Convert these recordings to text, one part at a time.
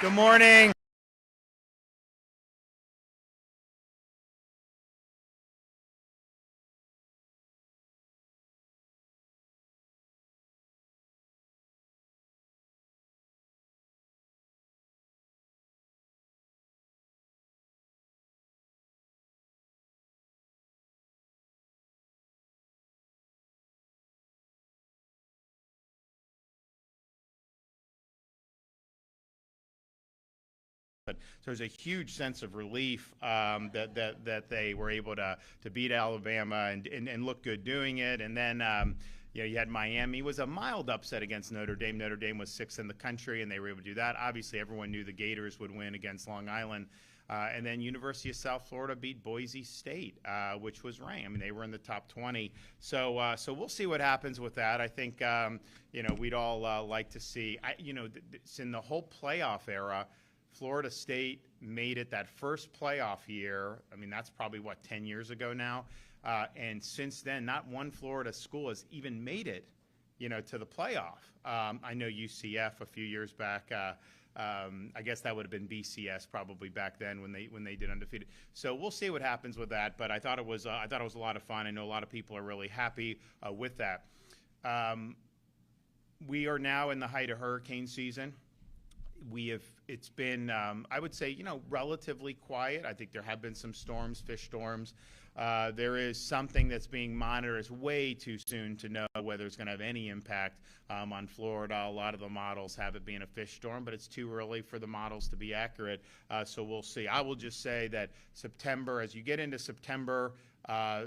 Good morning. So there's a huge sense of relief that they were able to beat Alabama and look good doing it. And then you had Miami was a mild upset against Notre Dame. Notre Dame was sixth in the country, and they were able to do that. Obviously, everyone knew the Gators would win against Long Island. And then University of South Florida beat Boise State, which was ranked. I mean, they were in the top 20. So we'll see what happens with that. I think we'd all like to see. It's in the whole playoff era. Florida State made it that first playoff year. I mean, that's probably, 10 years ago now. And since then, not one Florida school has even made it, to the playoff. I know UCF a few years back. I guess that would have been BCS probably back then when they did undefeated. So we'll see what happens with that. But I thought it was a lot of fun. I know a lot of people are really happy with that. We are now in the height of hurricane season. It's been, I would say, relatively quiet. I think there have been some storms, fish storms. There is something that's being monitored. It's way too soon to know whether it's going to have any impact on Florida. A lot of the models have it being a fish storm, but it's too early for the models to be accurate. So we'll see. I will just say that September, as you get into September,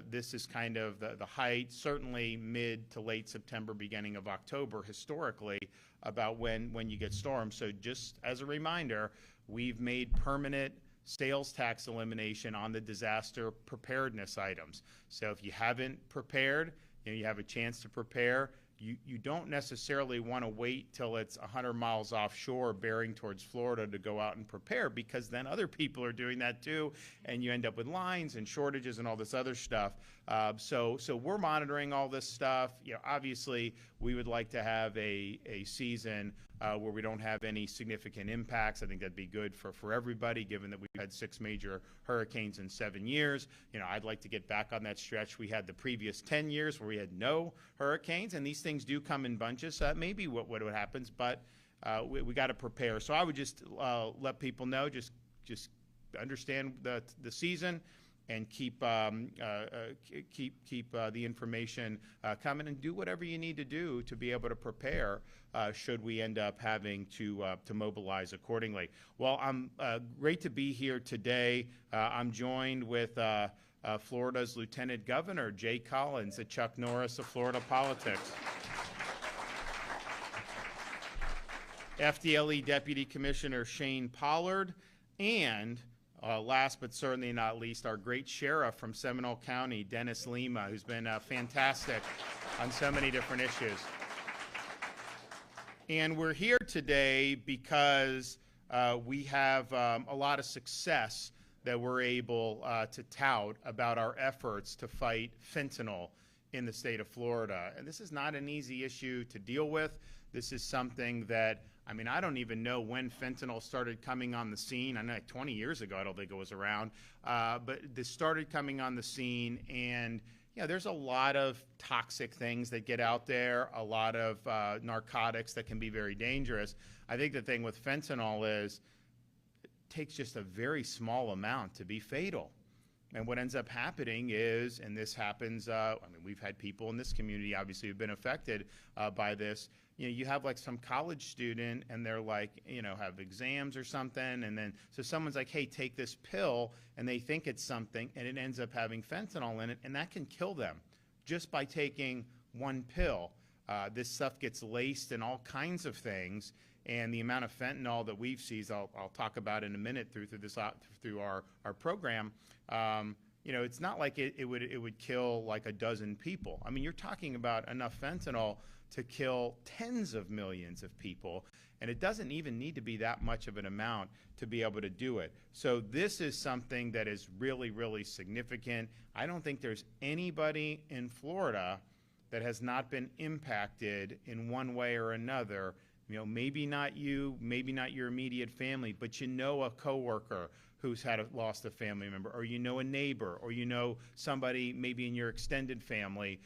this is kind of the height, certainly mid to late September, beginning of October, historically, about when you get storms. So just as a reminder, we've made permanent sales tax elimination on the disaster preparedness items. So if you haven't prepared, you have a chance to prepare. You don't necessarily want to wait till it's 100 miles offshore bearing towards Florida to go out and prepare, because then other people are doing that too, and you end up with lines and shortages and all this other stuff. So we're monitoring all this stuff. Obviously, we would like to have a season where we don't have any significant impacts. I think that'd be good for everybody, given that we've had 6 major hurricanes in 7 years. I'd like to get back on that stretch we had the previous 10 years where we had no hurricanes, and these things do come in bunches. So that may be what happens, but we got to prepare. So I would just let people know, just understand the season, and keep the information coming, and do whatever you need to do to be able to prepare should we end up having to mobilize accordingly. Well, I'm great to be here today. I'm joined with Florida's Lieutenant Governor, Jay Collins, the Chuck Norris of Florida politics. FDLE Deputy Commissioner Shane Pollard, and last but certainly not least, our great sheriff from Seminole County, Dennis Lima, who's been fantastic on so many different issues. And we're here today because we have a lot of success that we're able to tout about our efforts to fight fentanyl in the state of Florida. And this is not an easy issue to deal with. This is something that, I don't even know when fentanyl started coming on the scene. I know 20 years ago, I don't think it was around. But this started coming on the scene, and there's a lot of toxic things that get out there, a lot of narcotics that can be very dangerous. I think the thing with fentanyl is it takes just a very small amount to be fatal. And what ends up happening is, and this happens, we've had people in this community obviously who've been affected by this. You have like some college student, and they're like, have exams or something, and then so someone's like, hey, take this pill, and they think it's something, and it ends up having fentanyl in it, and that can kill them just by taking one pill. This stuff gets laced in all kinds of things, and the amount of fentanyl that we've seized, I'll talk about in a minute through our program. It's not like it would kill like a dozen people. You're talking about enough fentanyl to kill tens of millions of people, and it doesn't even need to be that much of an amount to be able to do it. So this is something that is really, really significant. I don't think there's anybody in Florida that has not been impacted in one way or another You know, maybe not you, maybe not your immediate family, but you know a coworker who's lost a family member, or you know a neighbor, or you know somebody maybe in your extended family.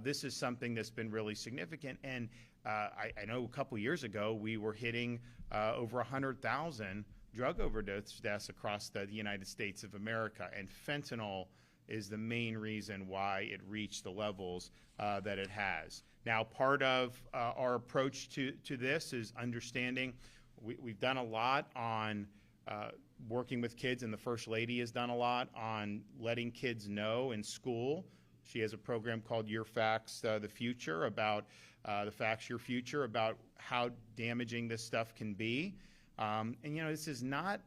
This is something that's been really significant. And I know a couple years ago we were hitting over 100,000 drug overdose deaths across the United States of America, and fentanyl is the main reason why it reached the levels that it has. Now, part of our approach to this is understanding we've done a lot on working with kids, and the First Lady has done a lot on letting kids know in school. She has a program called Your Facts, the Future, about the facts, your future, about how damaging this stuff can be. And, you know, this is not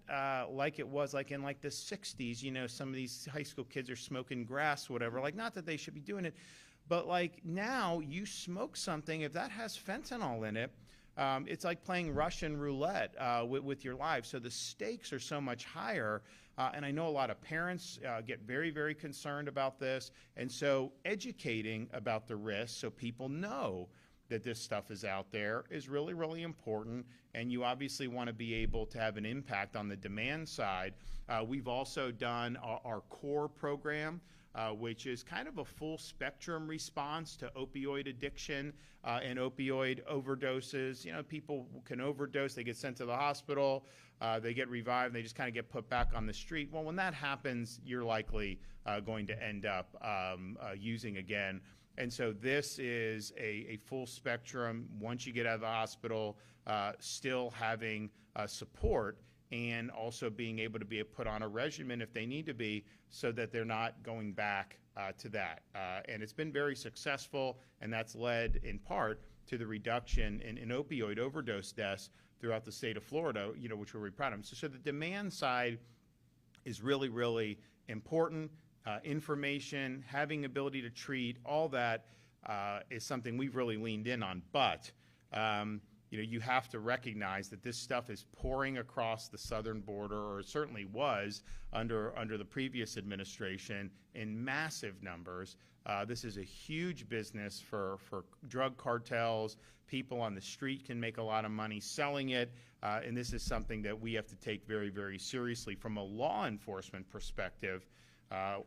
like it was like in like the 60s, you know, some of these high school kids are smoking grass, whatever. Like, not that they should be doing it, but like now you smoke something, if that has fentanyl in it, it's like playing Russian roulette with your life. So the stakes are so much higher. And I know a lot of parents get very, very concerned about this. And so educating about the risks so people know that this stuff is out there is really, really important. And you obviously want to be able to have an impact on the demand side. We've also done our CORE program, which is kind of a full spectrum response to opioid addiction and opioid overdoses. You know, people can overdose, they get sent to the hospital, they get revived, they just kind of get put back on the street. Well, when that happens, you're likely going to end up using again. And so this is a full spectrum, once you get out of the hospital, still having support, and also being able to be put on a regimen if they need to be, so that they're not going back to that. And it's been very successful, and that's led in part to the reduction in opioid overdose deaths throughout the state of Florida, you know, which we're really proud of. So the demand side is really, really important. Information, having ability to treat, all that is something we've really leaned in on. But you know, you have to recognize that this stuff is pouring across the southern border, or it certainly was under the previous administration, in massive numbers. This is a huge business for drug cartels. People on the street can make a lot of money selling it, and this is something that we have to take very, very seriously from a law enforcement perspective.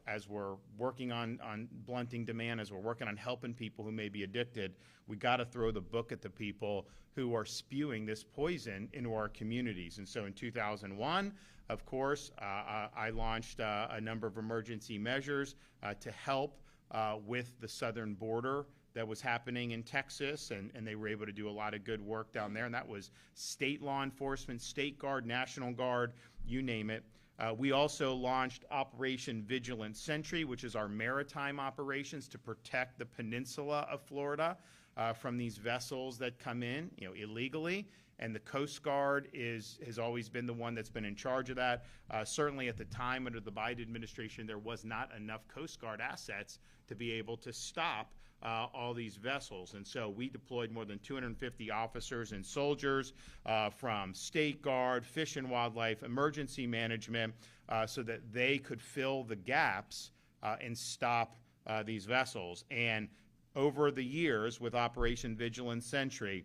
As we're working on blunting demand, as we're working on helping people who may be addicted, we got to throw the book at the people who are spewing this poison into our communities. And so in 2001, of course, I launched a number of emergency measures to help with the southern border that was happening in Texas, and they were able to do a lot of good work down there. And that was state law enforcement, state guard, National Guard, you name it. We also launched Operation Vigilant Sentry, which is our maritime operations to protect the peninsula of Florida from these vessels that come in, you know, illegally. And the Coast Guard has always been the one that's been in charge of that. Certainly at the time under the Biden administration, there was not enough Coast Guard assets to be able to stop all these vessels. And so we deployed more than 250 officers and soldiers from State Guard, Fish and Wildlife, Emergency Management, so that they could fill the gaps and stop these vessels. And over the years with Operation Vigilant Sentry,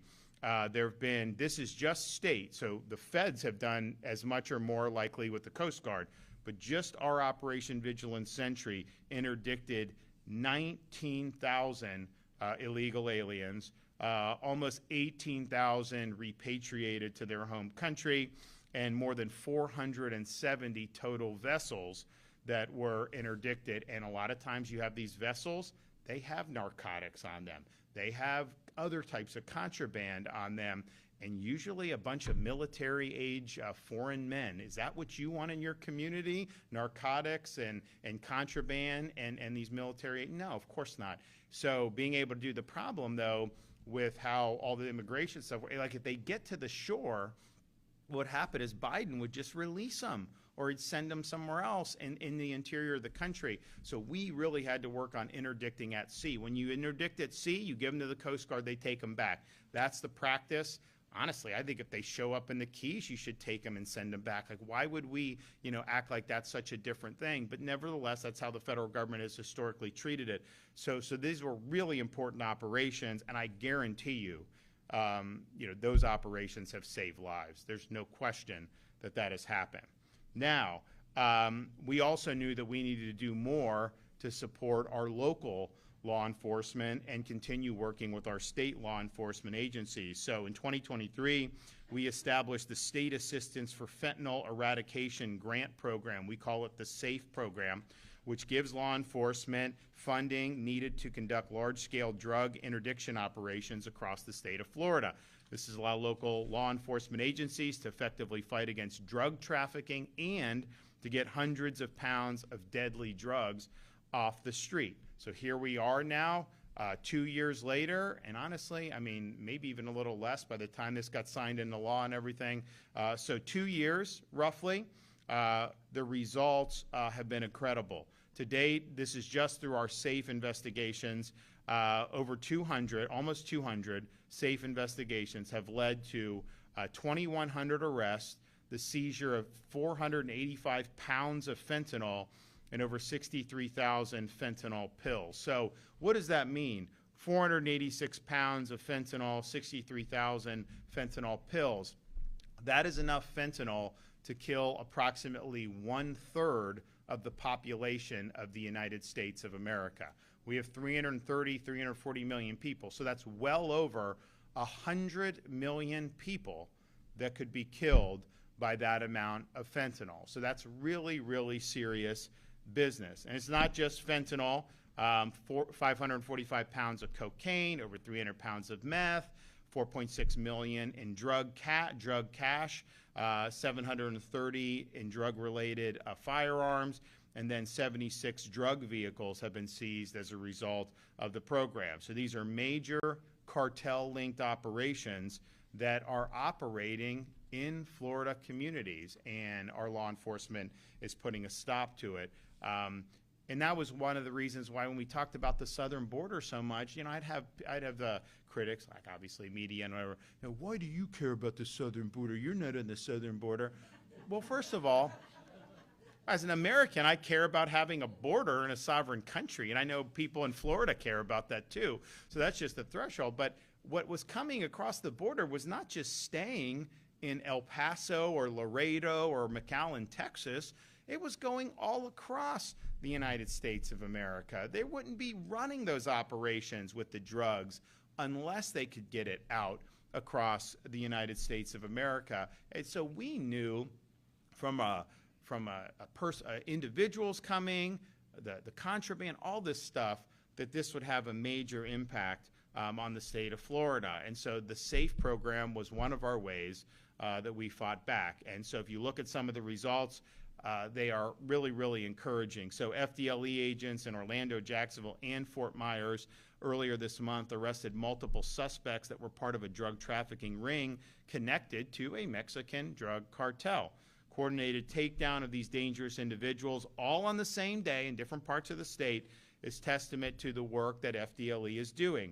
there have been, this is just state, so the feds have done as much or more likely with the Coast Guard, but just our Operation Vigilant Sentry interdicted 19,000 illegal aliens, almost 18,000 repatriated to their home country, and more than 470 total vessels that were interdicted. And a lot of times you have these vessels, they have narcotics on them. They have other types of contraband on them, and usually a bunch of military-age foreign men. Is that what you want in your community? Narcotics and contraband and these military? No, of course not. So being able to do the problem, though, with how all the immigration stuff, like if they get to the shore, what would happen is Biden would just release them, or he'd send them somewhere else in the interior of the country. So we really had to work on interdicting at sea. When you interdict at sea, you give them to the Coast Guard, they take them back. That's the practice. Honestly, I think if they show up in the Keys, you should take them and send them back. Like, why would we, act like that's such a different thing? But nevertheless, that's how the federal government has historically treated it. So these were really important operations, and I guarantee you, those operations have saved lives. There's no question that that has happened. Now, we also knew that we needed to do more to support our local law enforcement and continue working with our state law enforcement agencies. So in 2023, we established the State Assistance for Fentanyl Eradication Grant Program. We call it the SAFE program, which gives law enforcement funding needed to conduct large-scale drug interdiction operations across the state of Florida. This has allowed local law enforcement agencies to effectively fight against drug trafficking and to get hundreds of pounds of deadly drugs off the street. So here we are now, 2 years later, and honestly, I mean, maybe even a little less by the time this got signed into law and everything. So 2 years, roughly. The results have been incredible. To date, this is just through our SAFE investigations. Over 200, almost 200 SAFE investigations have led to 2,100 arrests, the seizure of 485 pounds of fentanyl, and over 63,000 fentanyl pills. So what does that mean? 486 pounds of fentanyl, 63,000 fentanyl pills. That is enough fentanyl to kill approximately 1/3 of the population of the United States of America. We have 340 million people, so that's well over 100 million people that could be killed by that amount of fentanyl. So that's really, really serious business. And it's not just fentanyl, 545 pounds of cocaine, over 300 pounds of meth, 4.6 million in drug cash, 730 in drug-related firearms, and then 76 drug vehicles have been seized as a result of the program. So these are major cartel-linked operations that are operating in Florida communities, and our law enforcement is putting a stop to it. And that was one of the reasons why when we talked about the southern border so much, I'd have the critics, like obviously media and whatever, why do you care about the southern border? You're not in the southern border. Well, first of all, as an American, I care about having a border in a sovereign country, and I know people in Florida care about that too. So that's just the threshold. But what was coming across the border was not just staying in El Paso or Laredo or McAllen, Texas. It was going all across the United States of America. They wouldn't be running those operations with the drugs unless they could get it out across the United States of America. And so we knew from individuals coming, the contraband, all this stuff, that this would have a major impact on the state of Florida. And so the SAFE program was one of our ways that we fought back. And so if you look at some of the results, they are really, really encouraging. So FDLE agents in Orlando, Jacksonville, and Fort Myers earlier this month arrested multiple suspects that were part of a drug trafficking ring connected to a Mexican drug cartel. Coordinated takedown of these dangerous individuals all on the same day in different parts of the state is testament to the work that FDLE is doing.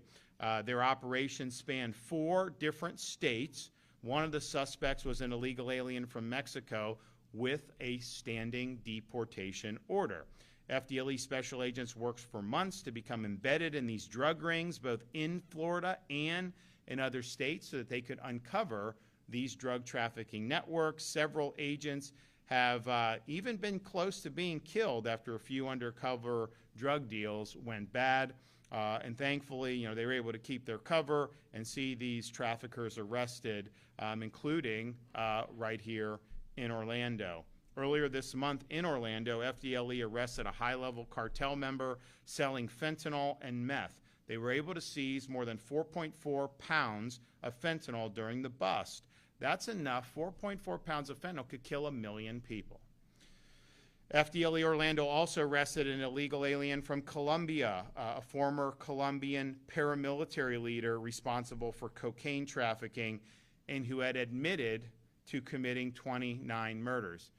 Their operations span 4 different states. One of the suspects was an illegal alien from Mexico with a standing deportation order. FDLE special agents worked for months to become embedded in these drug rings, both in Florida and in other states, so that they could uncover these drug trafficking networks. Several agents have even been close to being killed after a few undercover drug deals went bad. And thankfully, they were able to keep their cover and see these traffickers arrested, including right here in Orlando. Earlier this month in Orlando, FDLE arrested a high-level cartel member selling fentanyl and meth. They were able to seize more than 4.4 pounds of fentanyl during the bust. That's enough. 4.4 pounds of fentanyl could kill 1 million people. FDLE Orlando also arrested an illegal alien from Colombia, a former Colombian paramilitary leader responsible for cocaine trafficking and who had admitted to committing 29 murders.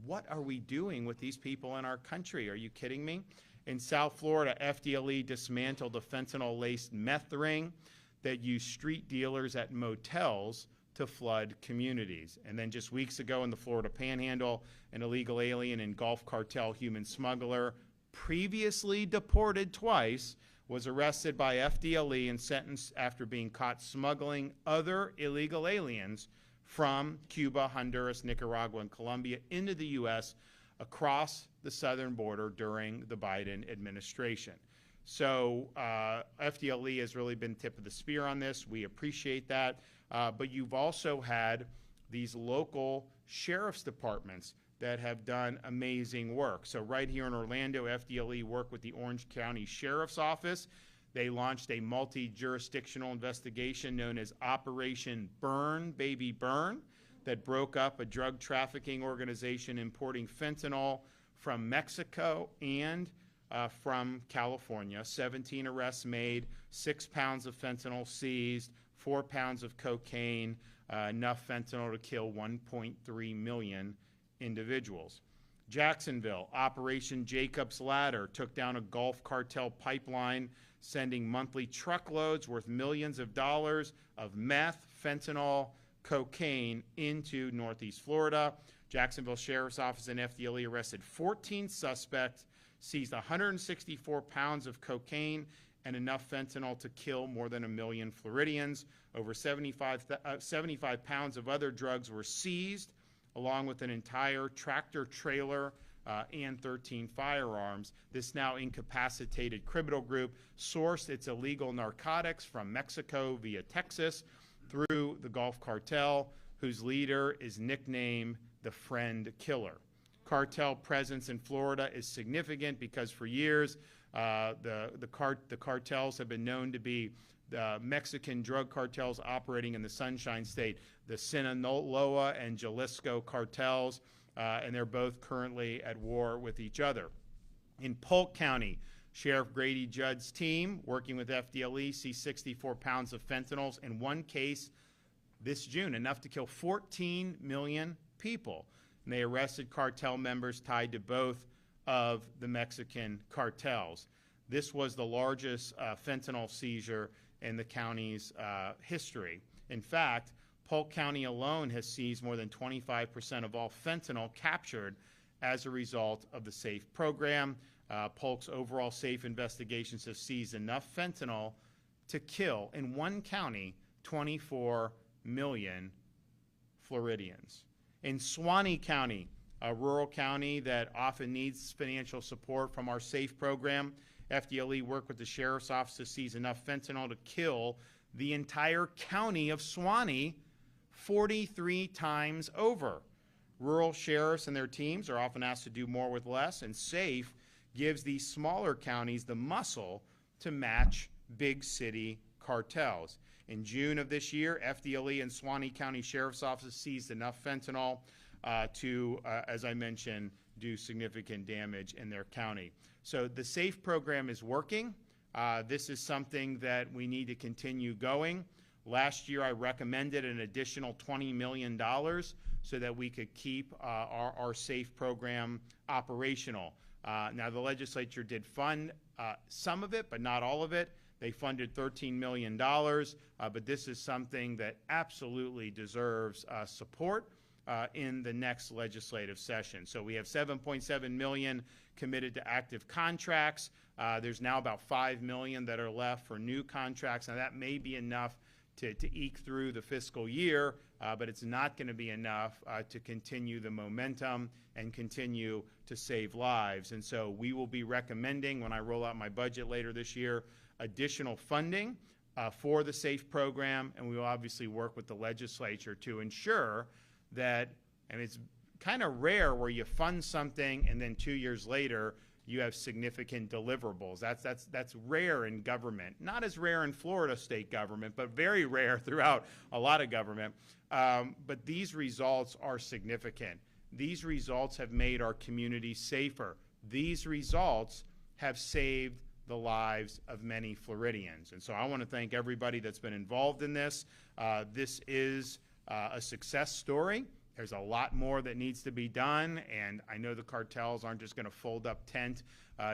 What are we doing with these people in our country? Are you kidding me? In South Florida, FDLE dismantled a fentanyl-laced meth ring that used street dealers at motels to flood communities. And then just weeks ago in the Florida Panhandle, an illegal alien and Gulf cartel human smuggler, previously deported twice, was arrested by FDLE and sentenced after being caught smuggling other illegal aliens from Cuba, Honduras, Nicaragua, and Colombia into the U.S. across the southern border during the Biden administration. So FDLE has really been tip of the spear on this. We appreciate that. But you've also had these local sheriff's departments that have done amazing work. So right here in Orlando, FDLE worked with the Orange County Sheriff's Office. They launched a multi-jurisdictional investigation known as Operation Burn, Baby Burn, that broke up a drug trafficking organization importing fentanyl from Mexico and from California. 17 arrests made, 6 pounds of fentanyl seized, 4 pounds of cocaine, enough fentanyl to kill 1.3 million individuals. Jacksonville, Operation Jacob's Ladder took down a Gulf cartel pipeline, sending monthly truckloads worth millions of dollars of meth, fentanyl, cocaine into Northeast Florida. Jacksonville Sheriff's Office and FDLE arrested 14 suspects, seized 164 pounds of cocaine and enough fentanyl to kill more than 1 million Floridians. Over 75 pounds of other drugs were seized, along with an entire tractor trailer and 13 firearms. This now incapacitated criminal group sourced its illegal narcotics from Mexico via Texas through the Gulf Cartel, whose leader is nicknamed the Friend Killer. Cartel presence in Florida is significant because for years the cartels have been known to be the Mexican drug cartels operating in the Sunshine State, the Sinaloa and Jalisco cartels, and they're both currently at war with each other. In Polk County, Sheriff Grady Judd's team, working with FDLE, seized 64 pounds of fentanyl in one case this June, enough to kill 14 million people. And they arrested cartel members tied to both of the Mexican cartels. This was the largest fentanyl seizure in the county's history. In fact, Polk County alone has seized more than 25% of all fentanyl captured as a result of the SAFE program. Polk's overall SAFE investigations have seized enough fentanyl to kill, in one county, 24 million Floridians. In Suwannee County, a rural county that often needs financial support from our SAFE program, FDLE worked with the Sheriff's Office to seize enough fentanyl to kill the entire county of Suwannee 43 times over. Rural sheriffs and their teams are often asked to do more with less, and SAFE gives these smaller counties the muscle to match big city cartels. In June of this year, FDLE and Suwannee County Sheriff's Office seized enough fentanyl to, as I mentioned, do significant damage in their county. So the SAFE program is working. This is something that we need to continue going. Last year, I recommended an additional $20 million so that we could keep our SAFE program operational. Now, the legislature did fund some of it, but not all of it. They funded $13 million, but this is something that absolutely deserves support in the next legislative session. So we have $7.7 million committed to active contracts. There's now about $5 million that are left for new contracts. Now, that may be enough to eke through the fiscal year, but it's not going to be enough to continue the momentum and continue to save lives. And so we will be recommending, when I roll out my budget later this year, additional funding for the SAFE program, and we will obviously work with the legislature to ensure that, and it's kind of rare where you fund something and then 2 years later you have significant deliverables. That's rare in government. Not as rare in Florida state government, but very rare throughout a lot of government. But these results are significant. These results have made our communities safer. These results have saved the lives of many Floridians. And so I want to thank everybody that's been involved in this. This is a success story. There's a lot more that needs to be done, and I know the cartels aren't just going to fold up tent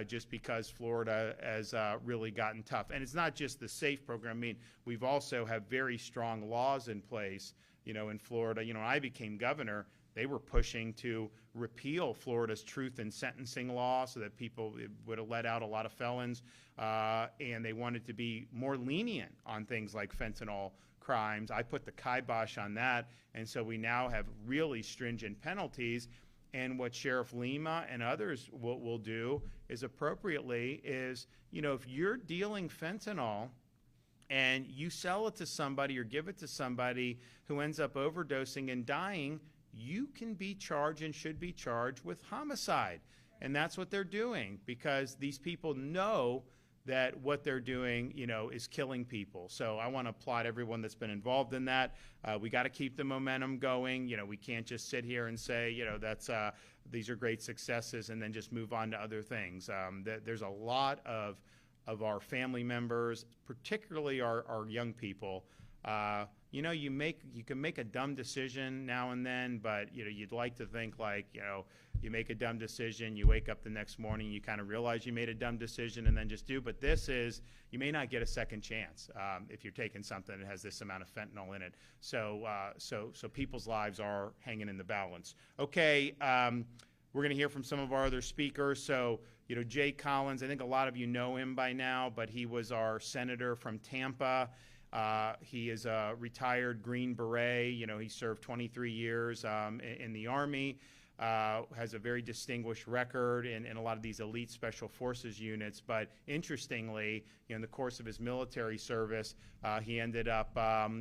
just because Florida has really gotten tough. And it's not just the SAFE program. I mean, we've also have very strong laws in place, in Florida. When I became governor, they were pushing to repeal Florida's truth in sentencing law so that people would have let out a lot of felons, and they wanted to be more lenient on things like fentanyl crimes. I put the kibosh on that, and so we now have really stringent penalties. And what Sheriff Lima and others will do is appropriately is, if you're dealing fentanyl and you sell it to somebody or give it to somebody who ends up overdosing and dying, you can be charged and should be charged with homicide. And that's what they're doing, because these people know that what they're doing, is killing people. So I want to applaud everyone that's been involved in that. We got to keep the momentum going. We can't just sit here and say, that's these are great successes and then just move on to other things. There's a lot of our family members, particularly our young people. You can make a dumb decision now and then, but you'd like to think like, you make a dumb decision, you wake up the next morning, you kind of realize you made a dumb decision and then just do. But this is, you may not get a second chance if you're taking something that has this amount of fentanyl in it. So people's lives are hanging in the balance. Okay, we're going to hear from some of our other speakers. So, Jay Collins, I think a lot of you know him by now, but he was our senator from Tampa. He is a retired Green Beret. He served 23 years in the Army, has a very distinguished record in a lot of these elite special forces units. But interestingly, in the course of his military service, he ended up,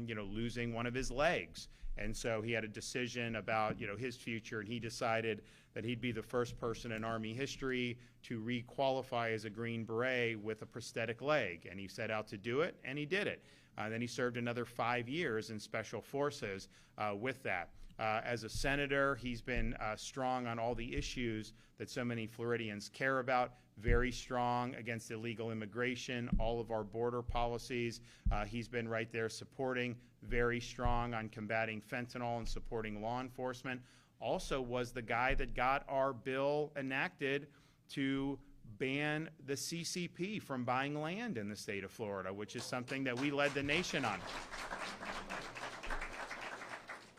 losing one of his legs. And so he had a decision about, his future, and he decided that he'd be the first person in Army history to re-qualify as a Green Beret with a prosthetic leg. And he set out to do it, and he did it. Then he served another 5 years in Special Forces with that. As a senator, he's been strong on all the issues that so many Floridians care about, very strong against illegal immigration, all of our border policies. He's been right there supporting, very strong on combating fentanyl and supporting law enforcement. Also was the guy that got our bill enacted to ban the CCP from buying land in the state of Florida, which is something that we led the nation on.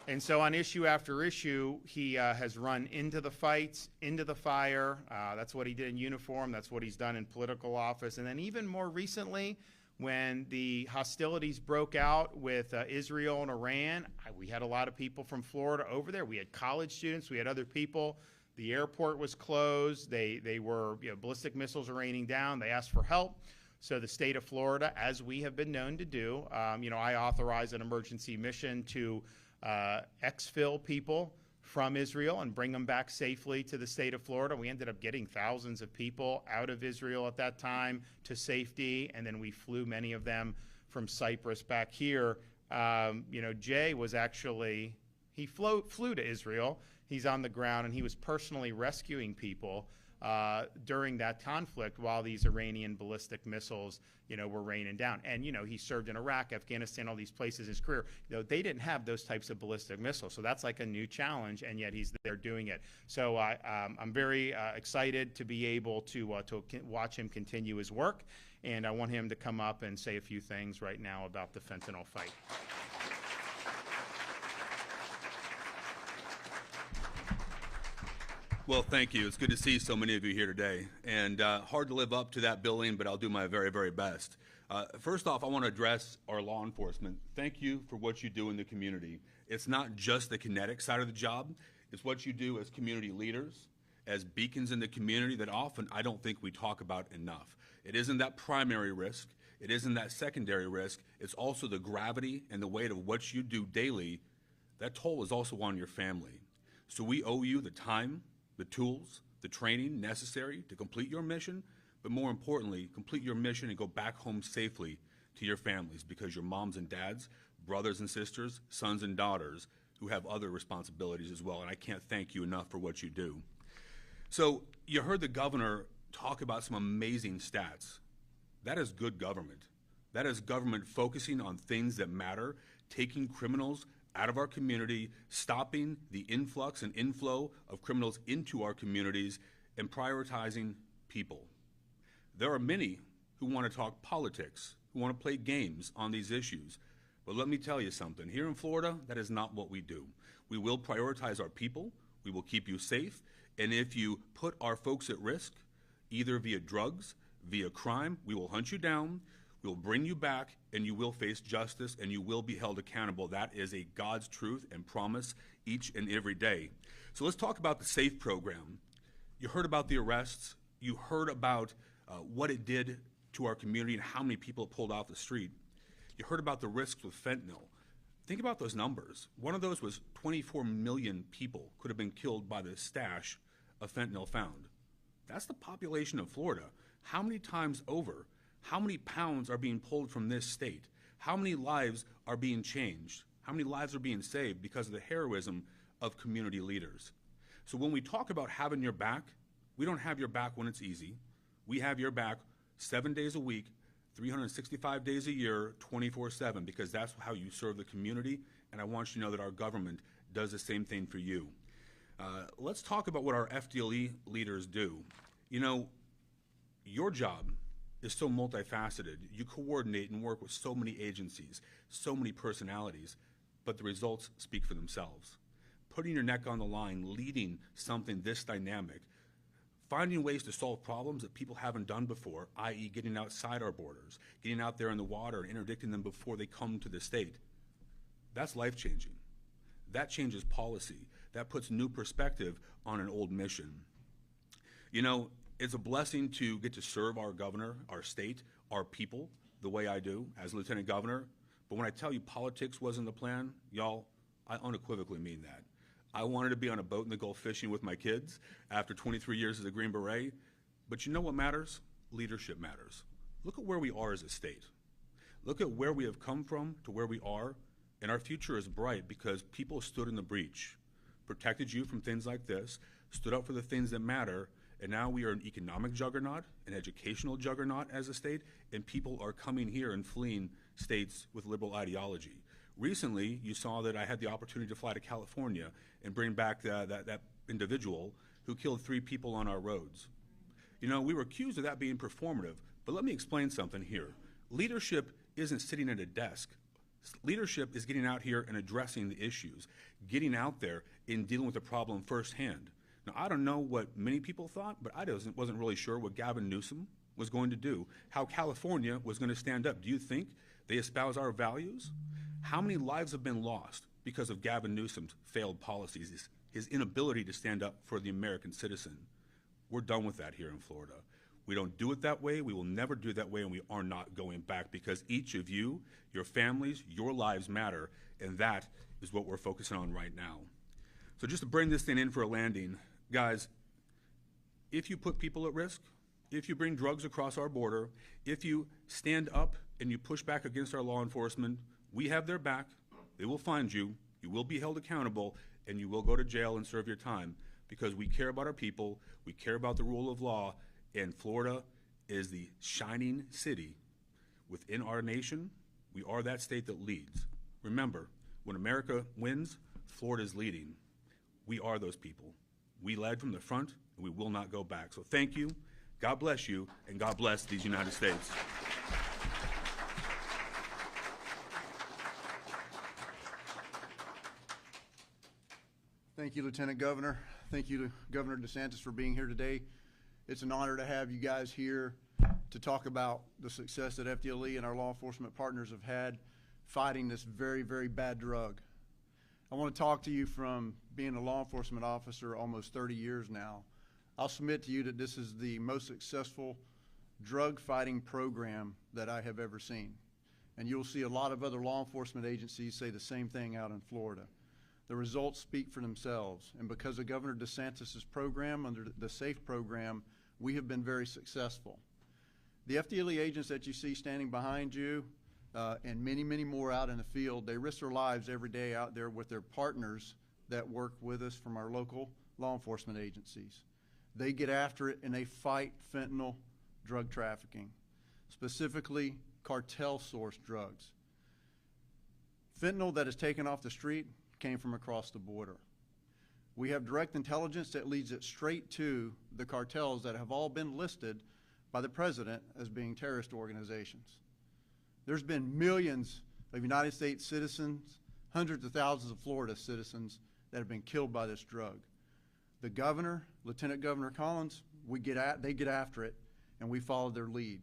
And so on issue after issue, he has run into the fights, into the fire. That's what he did in uniform. That's what he's done in political office. And then even more recently, when the hostilities broke out with Israel and Iran, we had a lot of people from Florida over there. We had college students. We had other people. The airport was closed. They were, ballistic missiles were raining down. They asked for help. So the state of Florida, as we have been known to do, I authorized an emergency mission to exfil people from Israel and bring them back safely to the state of Florida. We ended up getting thousands of people out of Israel at that time to safety, and then we flew many of them from Cyprus back here. Jay was actually, he flew to Israel. He's on the ground, and he was personally rescuing people during that conflict while these Iranian ballistic missiles, were raining down. And, he served in Iraq, Afghanistan, all these places in his career. They didn't have those types of ballistic missiles. So that's like a new challenge, and yet he's there doing it. So I'm very excited to be able to watch him continue his work. And I want him to come up and say a few things right now about the fentanyl fight. Well, thank you. It's good to see so many of you here today. And hard to live up to that billing, but I'll do my very, very best. First off, I want to address our law enforcement. Thank you for what you do in the community. It's not just the kinetic side of the job. It's what you do as community leaders, as beacons in the community that often I don't think we talk about enough. It isn't that primary risk. It isn't that secondary risk. It's also the gravity and the weight of what you do daily. That toll is also on your family. So we owe you the time, the tools, the training necessary to complete your mission, but more importantly, complete your mission and go back home safely to your families, because your moms and dads, brothers and sisters, sons and daughters who have other responsibilities as well, and I can't thank you enough for what you do. So you heard the governor talk about some amazing stats. That is good government. That is government focusing on things that matter, taking criminals out of our community, stopping the influx and inflow of criminals into our communities, and prioritizing people. There are many who want to talk politics, who want to play games on these issues. But let me tell you something. Here in Florida, that is not what we do. We will prioritize our people. We will keep you safe. And if you put our folks at risk, either via drugs, via crime, we will hunt you down, we will bring you back, and you will face justice, and you will be held accountable. That is a God's truth and promise each and every day. So let's talk about the SAFE program. You heard about the arrests. You heard about what it did to our community and how many people it pulled off the street. You heard about the risks with fentanyl. Think about those numbers. One of those was 24 million people could have been killed by the stash of fentanyl found. That's the population of Florida. How many times over? How many pounds are being pulled from this state? How many lives are being changed? How many lives are being saved because of the heroism of community leaders? So when we talk about having your back, we don't have your back when it's easy. We have your back 7 days a week, 365 days a year, 24/7, because that's how you serve the community, and I want you to know that our government does the same thing for you. Let's talk about what our FDLE leaders do. You know, your job is so multifaceted. You coordinate and work with so many agencies, so many personalities, but the results speak for themselves. Putting your neck on the line, leading something this dynamic, finding ways to solve problems that people haven't done before, i.e. getting outside our borders, getting out there in the water and interdicting them before they come to the state. That's life-changing. That changes policy. That puts new perspective on an old mission. You know, it's a blessing to get to serve our governor, our state, our people, the way I do as lieutenant governor. But when I tell you politics wasn't the plan, y'all, I unequivocally mean that. I wanted to be on a boat in the Gulf fishing with my kids after 23 years as a Green Beret. But you know what matters? Leadership matters. Look at where we are as a state. Look at where we have come from to where we are, and our future is bright because people stood in the breach, protected you from things like this, stood up for the things that matter, and now we are an economic juggernaut, an educational juggernaut as a state, and people are coming here and fleeing states with liberal ideology. Recently, you saw that I had the opportunity to fly to California and bring back that individual who killed 3 people on our roads. You know, we were accused of that being performative, but let me explain something here. Leadership isn't sitting at a desk. Leadership is getting out here and addressing the issues, getting out there and dealing with the problem firsthand. Now, I don't know what many people thought, but I wasn't really sure what Gavin Newsom was going to do, how California was going to stand up. Do you think they espouse our values? How many lives have been lost because of Gavin Newsom's failed policies, his inability to stand up for the American citizen? We're done with that here in Florida. We don't do it that way. We will never do it that way, and we are not going back because each of you, your families, your lives matter, and that is what we're focusing on right now. So just to bring this thing in for a landing, guys, if you put people at risk, if you bring drugs across our border, if you stand up and you push back against our law enforcement, we have their back. They will find you. You will be held accountable, and you will go to jail and serve your time because we care about our people. We care about the rule of law, and Florida is the shining city within our nation. We are that state that leads. Remember, when America wins, Florida's leading. We are those people. We led from the front, and we will not go back. So thank you. God bless you, and God bless these United States. Thank you, Lieutenant Governor. Thank you to Governor DeSantis for being here today. It's an honor to have you guys here to talk about the success that FDLE and our law enforcement partners have had fighting this very, very bad drug. I want to talk to you from being a law enforcement officer almost 30 years now. I'll submit to you that this is the most successful drug fighting program that I have ever seen. And you'll see a lot of other law enforcement agencies say the same thing out in Florida. The results speak for themselves. And because of Governor DeSantis' program, under the SAFE program, we have been very successful. The FDLE agents that you see standing behind you and many, many more out in the field, they risk their lives every day out there with their partners that work with us from our local law enforcement agencies. They get after it and they fight fentanyl drug trafficking, specifically cartel-sourced drugs. Fentanyl that is taken off the street came from across the border. We have direct intelligence that leads it straight to the cartels that have all been listed by the president as being terrorist organizations. There's been millions of United States citizens, hundreds of thousands of Florida citizens that have been killed by this drug. The governor, Lieutenant Governor Collins, they get after it, and we follow their lead.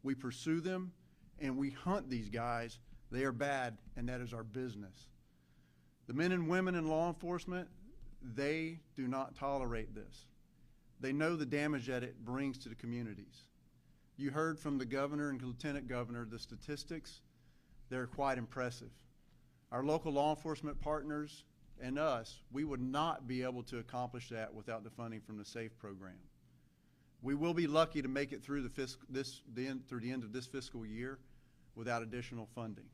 We pursue them, and we hunt these guys. They are bad, and that is our business. The men and women in law enforcement, they do not tolerate this. They know the damage that it brings to the communities. You heard from the governor and lieutenant governor the statistics. They're quite impressive. Our local law enforcement partners and us, we would not be able to accomplish that without the funding from the SAFE program. We will be lucky to make it through through the end of this fiscal year without additional funding.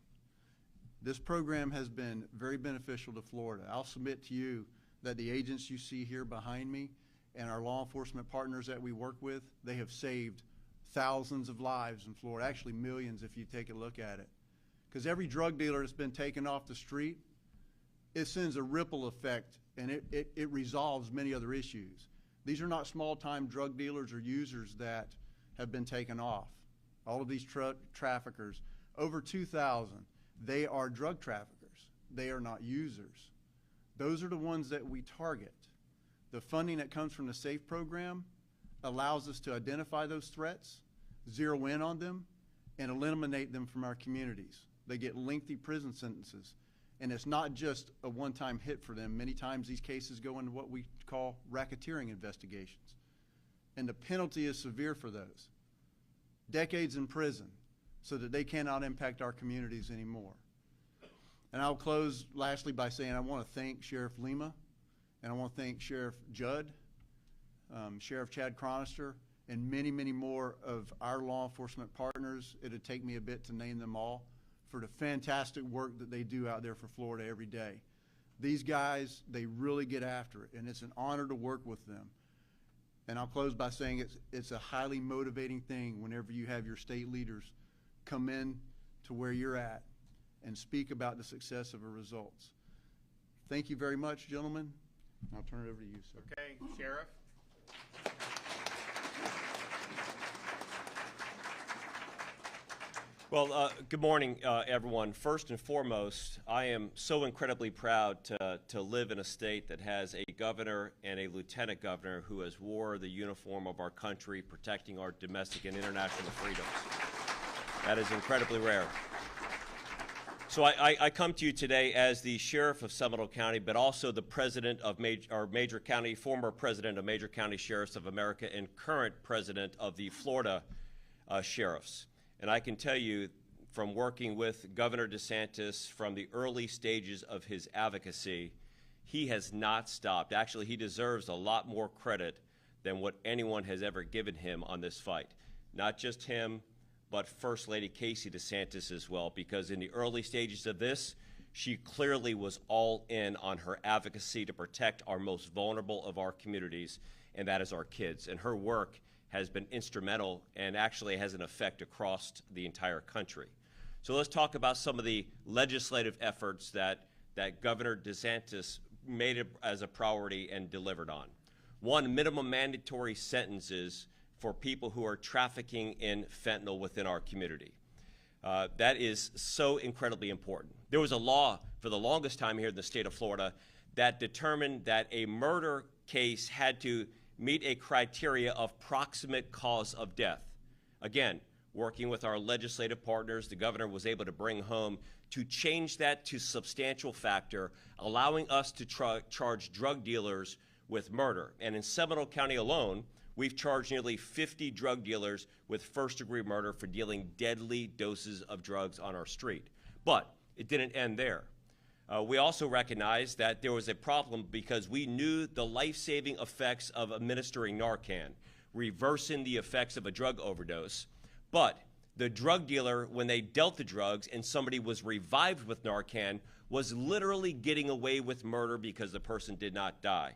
This program has been very beneficial to Florida. I'll submit to you that the agents you see here behind me and our law enforcement partners that we work with, they have saved thousands of lives in Florida, actually millions if you take a look at it. Because every drug dealer that's been taken off the street, it sends a ripple effect, and it resolves many other issues. These are not small-time drug dealers or users that have been taken off. All of these traffickers, over 2,000, they are drug traffickers. They are not users. Those are the ones that we target. The funding that comes from the SAFE program allows us to identify those threats, zero in on them, and eliminate them from our communities. They get lengthy prison sentences. And it's not just a one-time hit for them. Many times these cases go into what we call racketeering investigations. And the penalty is severe for those. Decades in prison so that they cannot impact our communities anymore. And I'll close lastly by saying I want to thank Sheriff Lima, and I want to thank Sheriff Judd, Sheriff Chad Chronister, and many, many more of our law enforcement partners. It'd take me a bit to name them all, for the fantastic work that they do out there for Florida every day. These guys, they really get after it, and it's an honor to work with them. And I'll close by saying it's a highly motivating thing whenever you have your state leaders come in to where you're at and speak about the success of our results. Thank you very much, gentlemen. I'll turn it over to you, sir. Okay, Sheriff. Well, good morning, everyone. First and foremost, I am so incredibly proud to live in a state that has a governor and a lieutenant governor who has wore the uniform of our country, protecting our domestic and international freedoms. That is incredibly rare. So I come to you today as the sheriff of Seminole County, but also the president of Major County, former president of Major County Sheriffs of America, and current president of the Florida Sheriffs. And I can tell you from working with Governor DeSantis from the early stages of his advocacy, he has not stopped. Actually, he deserves a lot more credit than what anyone has ever given him on this fight. Not just him, but First Lady Casey DeSantis as well, because in the early stages of this, she clearly was all in on her advocacy to protect our most vulnerable of our communities, and that is our kids. And her work has been instrumental and actually has an effect across the entire country. So let's talk about some of the legislative efforts that Governor DeSantis made it as a priority and delivered on. One, minimum mandatory sentences for people who are trafficking in fentanyl within our community. That is so incredibly important. There was a law for the longest time here in the state of Florida that determined that a murder case had to meet a criteria of proximate cause of death. Again, working with our legislative partners, the governor was able to bring home to change that to substantial factor, allowing us to charge drug dealers with murder. And in Seminole County alone, we've charged nearly 50 drug dealers with first-degree murder for dealing deadly doses of drugs on our street. But it didn't end there. We also recognized that there was a problem because we knew the life-saving effects of administering Narcan, reversing the effects of a drug overdose. But the drug dealer, when they dealt the drugs and somebody was revived with Narcan, was literally getting away with murder because the person did not die.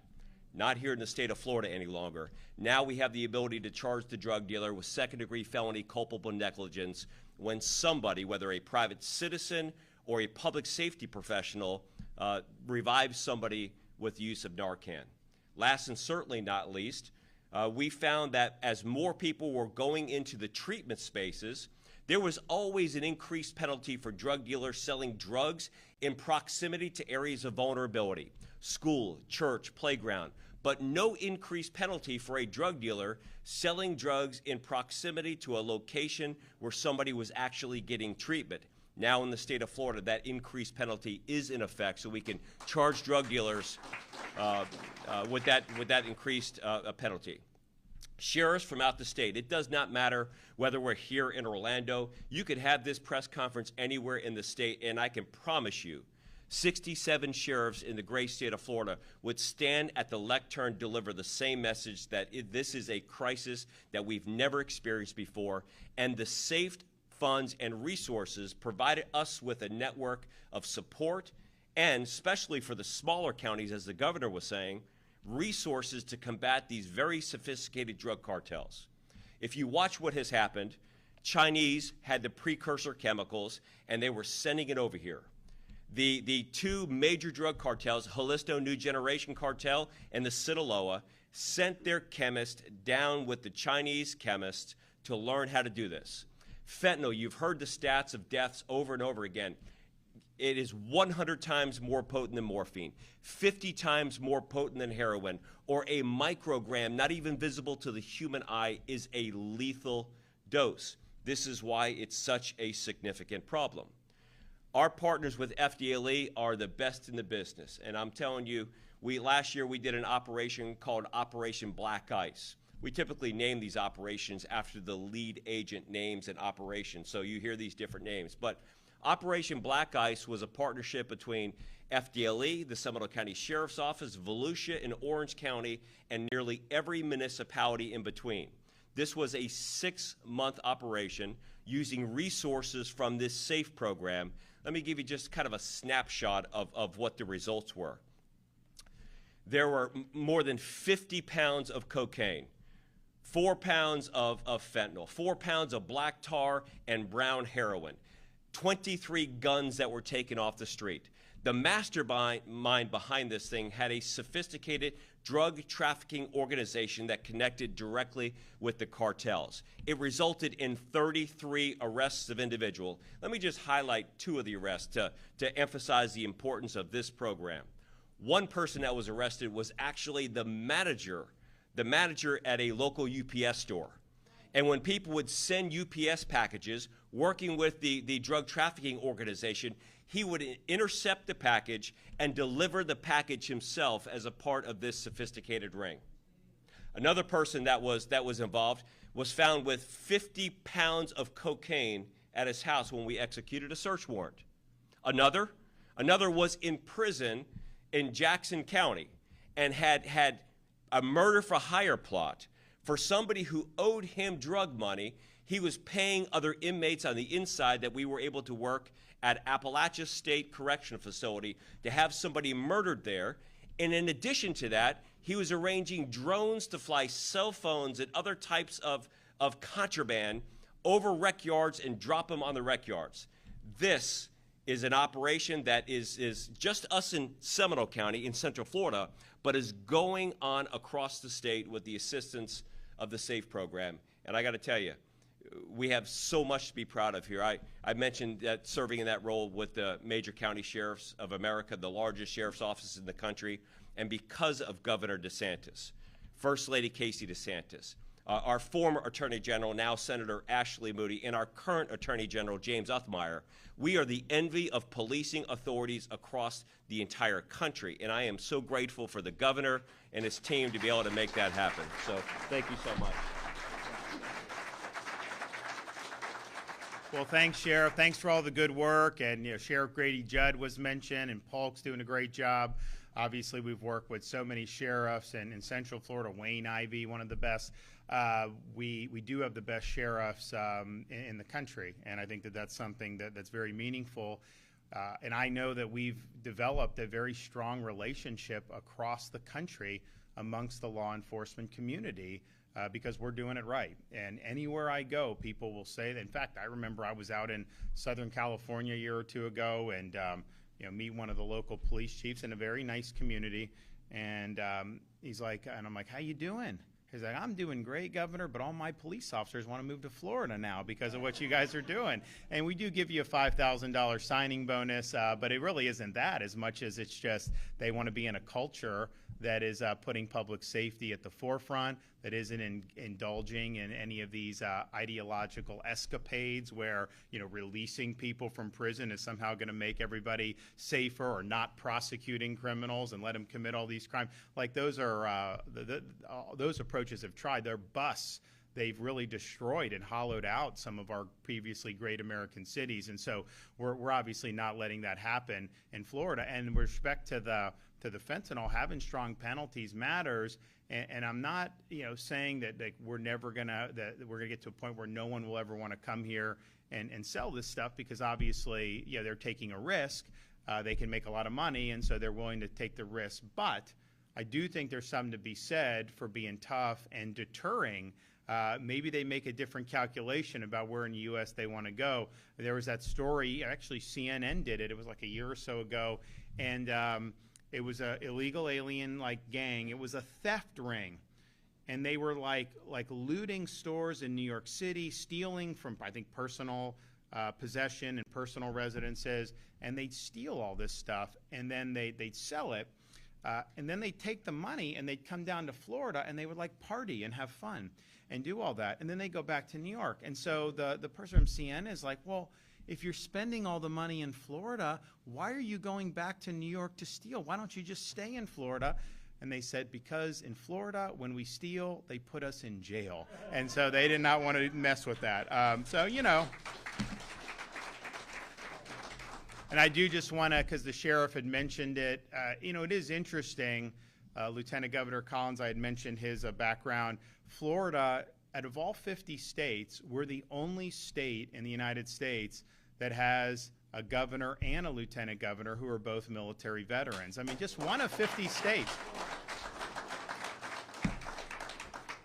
Not here in the state of Florida any longer. Now we have the ability to charge the drug dealer with second-degree felony culpable negligence when somebody, whether a private citizen or a public safety professional, revives somebody with use of Narcan. Last and certainly not least, we found that as more people were going into the treatment spaces, there was always an increased penalty for drug dealers selling drugs in proximity to areas of vulnerability. school, church, playground, but no increased penalty for a drug dealer selling drugs in proximity to a location where somebody was actually getting treatment. Now in the state of Florida, that increased penalty is in effect, so we can charge drug dealers with that increased penalty. Sheriffs from out the state, it does not matter whether we're here in Orlando. You could have this press conference anywhere in the state, and I can promise you 67 sheriffs in the great state of Florida would stand at the lectern, deliver the same message that this is a crisis that we've never experienced before, and the safe funds and resources provided us with a network of support, and especially for the smaller counties, as the governor was saying, resources to combat these very sophisticated drug cartels. If you watch what has happened, Chinese had the precursor chemicals, and they were sending it over here. The two major drug cartels, Jalisco New Generation Cartel and the Sinaloa, sent their chemists down with the Chinese chemists to learn how to do this. Fentanyl, you've heard the stats of deaths over and over again. It is 100 times more potent than morphine, 50 times more potent than heroin, or a microgram, not even visible to the human eye, is a lethal dose. This is why it's such a significant problem. Our partners with FDLE are the best in the business, and I'm telling you, last year we did an operation called Operation Black Ice. We typically name these operations after the lead agent names an operation, so you hear these different names. But Operation Black Ice was a partnership between FDLE, the Seminole County Sheriff's Office, Volusia in Orange County, and nearly every municipality in between. This was a 6-month operation using resources from this SAFE program. Let me give you just kind of a snapshot of what the results were. There were more than 50 pounds of cocaine, 4 pounds of fentanyl, 4 pounds of black tar and brown heroin, 23 guns that were taken off the street. The mastermind behind this thing had a sophisticated drug trafficking organization that connected directly with the cartels. It resulted in 33 arrests of individuals. Let me just highlight 2 of the arrests to emphasize the importance of this program. One person that was arrested was actually the manager at a local UPS store. And when people would send UPS packages, working with the drug trafficking organization, he would intercept the package and deliver the package himself as a part of this sophisticated ring. Another person that was involved was found with 50 pounds of cocaine at his house when we executed a search warrant. Another was in prison in Jackson County and had a murder for hire plot. For somebody who owed him drug money, he was paying other inmates on the inside that we were able to work at Appalachia State Correctional Facility to have somebody murdered there. And in addition to that, he was arranging drones to fly cell phones and other types of contraband over rec yards and drop them on the rec yards. This is an operation that is just us in Seminole County in Central Florida, but is going on across the state with the assistance of the SAFE program. And I got to tell you, we have so much to be proud of here. I mentioned that serving in that role with the major county sheriffs of America, the largest sheriff's offices in the country, and because of Governor DeSantis, First Lady Casey DeSantis, our former Attorney General, now Senator Ashley Moody, and our current Attorney General, James Uthmeyer, we are the envy of policing authorities across the entire country. And I am so grateful for the governor and his team to be able to make that happen. So thank you so much. Well, thanks, Sheriff. Thanks for all the good work. And Sheriff Grady Judd was mentioned, and Polk's doing a great job. Obviously, we've worked with so many sheriffs, and in Central Florida, Wayne Ivey, one of the best. We do have the best sheriffs in the country, and I think that's something that's very meaningful. And I know that we've developed a very strong relationship across the country amongst the law enforcement community. Because we're doing it right. And anywhere I go, people will say that. In fact, I remember I was out in Southern California a year or two ago and meet one of the local police chiefs in a very nice community. And he's like, and I'm like, how you doing? He's like, I'm doing great, Governor, but all my police officers want to move to Florida now because of what you guys are doing. And we do give you a $5,000 signing bonus, but it really isn't that as much as it's just they want to be in a culture that is putting public safety at the forefront, that isn't indulging in any of these ideological escapades where, you know, releasing people from prison is somehow going to make everybody safer, or not prosecuting criminals and let them commit all these crimes. Like, those are those approaches have tried. They're busts. They've really destroyed and hollowed out some of our previously great American cities, and so we're obviously not letting that happen in Florida. And with respect to the fentanyl, having strong penalties matters. And I'm not, you know, saying that we're gonna get to a point where no one will ever want to come here and sell this stuff, because obviously, yeah, they're taking a risk. They can make a lot of money, and so they're willing to take the risk. But I do think there's something to be said for being tough and deterring. Maybe they make a different calculation about where in the U.S. they want to go. There was that story, actually CNN did it. It was like a year or so ago, and it was a illegal alien gang. It was a theft ring, and they were like looting stores in New York City, stealing from, I think, personal possession and personal residences, and they'd steal all this stuff, and then they'd sell it, and then they'd take the money and they'd come down to Florida and they would party and have fun and do all that, and then they go back to New York. And so the person from CNN is like, well, if you're spending all the money in Florida, why are you going back to New York to steal? Why don't you just stay in Florida? And they said, because in Florida, when we steal, they put us in jail. And so they did not want to mess with that. So, you know. And I do just want to, because the sheriff had mentioned it, you know, it is interesting. Lieutenant Governor Collins, I had mentioned his background. Florida, out of all 50 states, we're the only state in the United States that has a governor and a lieutenant governor who are both military veterans. I mean, just one of 50 states.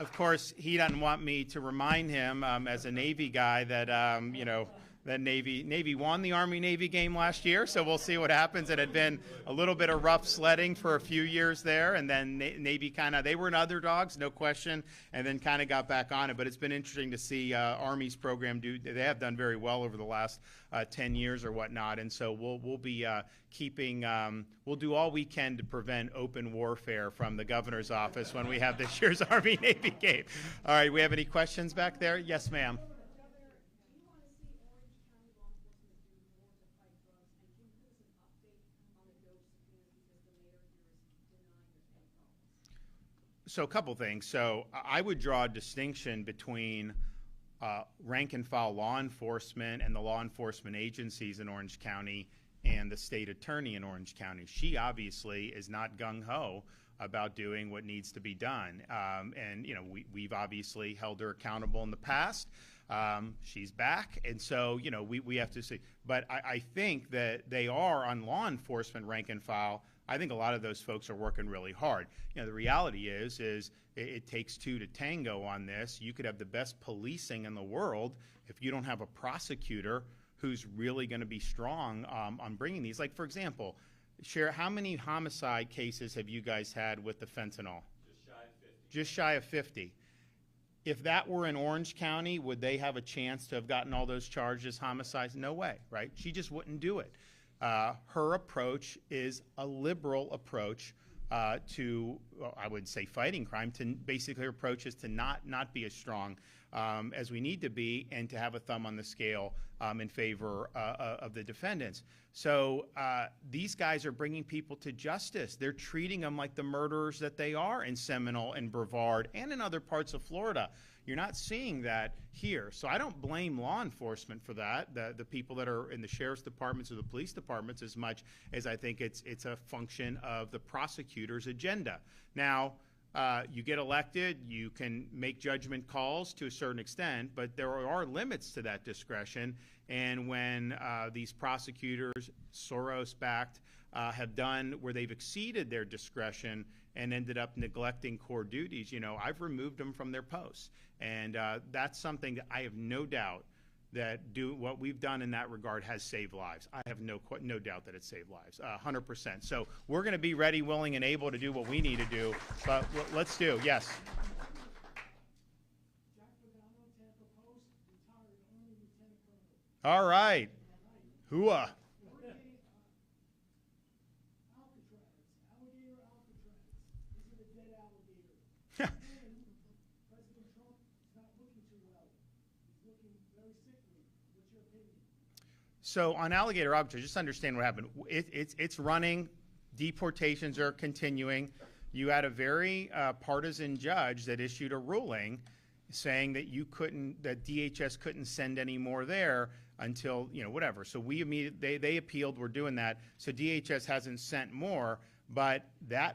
Of course, he doesn't want me to remind him, as a Navy guy, that, you know, that Navy won the Army-Navy game last year, so we'll see what happens. It had been a little bit of rough sledding for a few years there, and then Navy they were underdogs, no question, and then kind of got back on it. But it's been interesting to see Army's program they have done very well over the last 10 years or whatnot, and so we'll be keeping, we'll do all we can to prevent open warfare from the governor's office when we have this year's Army-Navy game. All right, we have any questions back there? Yes, ma'am. So a couple things. So I would draw a distinction between rank and file law enforcement and the law enforcement agencies in Orange County and the state attorney in Orange County. She obviously is not gung-ho about doing what needs to be done. And, you know, we've obviously held her accountable in the past. She's back. And so, you know, we have to see. But I think that they are on law enforcement rank and file. I think a lot of those folks are working really hard. You know, the reality is it takes two to tango on this. You could have the best policing in the world if you don't have a prosecutor who's really going to be strong on bringing these. Like, for example, Sheriff, how many homicide cases have you guys had with the fentanyl? Just shy of 50. Just shy of 50. If that were in Orange County, would they have a chance to have gotten all those charges, homicides? No way, right? She just wouldn't do it. Her approach is a liberal approach to, well, I would say, fighting crime. To basically, her approach is to not be as strong as we need to be, and to have a thumb on the scale in favor of the defendants. So these guys are bringing people to justice. They're treating them like the murderers that they are in Seminole and Brevard and in other parts of Florida. You're not seeing that here. So I don't blame law enforcement for that, the people that are in the sheriff's departments or the police departments, as much as I think it's a function of the prosecutor's agenda. Now, you get elected, you can make judgment calls to a certain extent, but there are limits to that discretion. And when these prosecutors, Soros-backed, have done where they've exceeded their discretion and ended up neglecting core duties, you know, I've removed them from their posts. And that's something that I have no doubt that what we've done in that regard has saved lives. I have no doubt that it saved lives, 100%. So we're going to be ready, willing, and able to do what we need to do. But let's do, yes. All right. Hooah. So on alligator Alcatraz, just understand what happened. It's running. Deportations are continuing. You had a very partisan judge that issued a ruling saying that that DHS couldn't send any more there until, whatever. So they appealed. We're doing that. So DHS hasn't sent more, but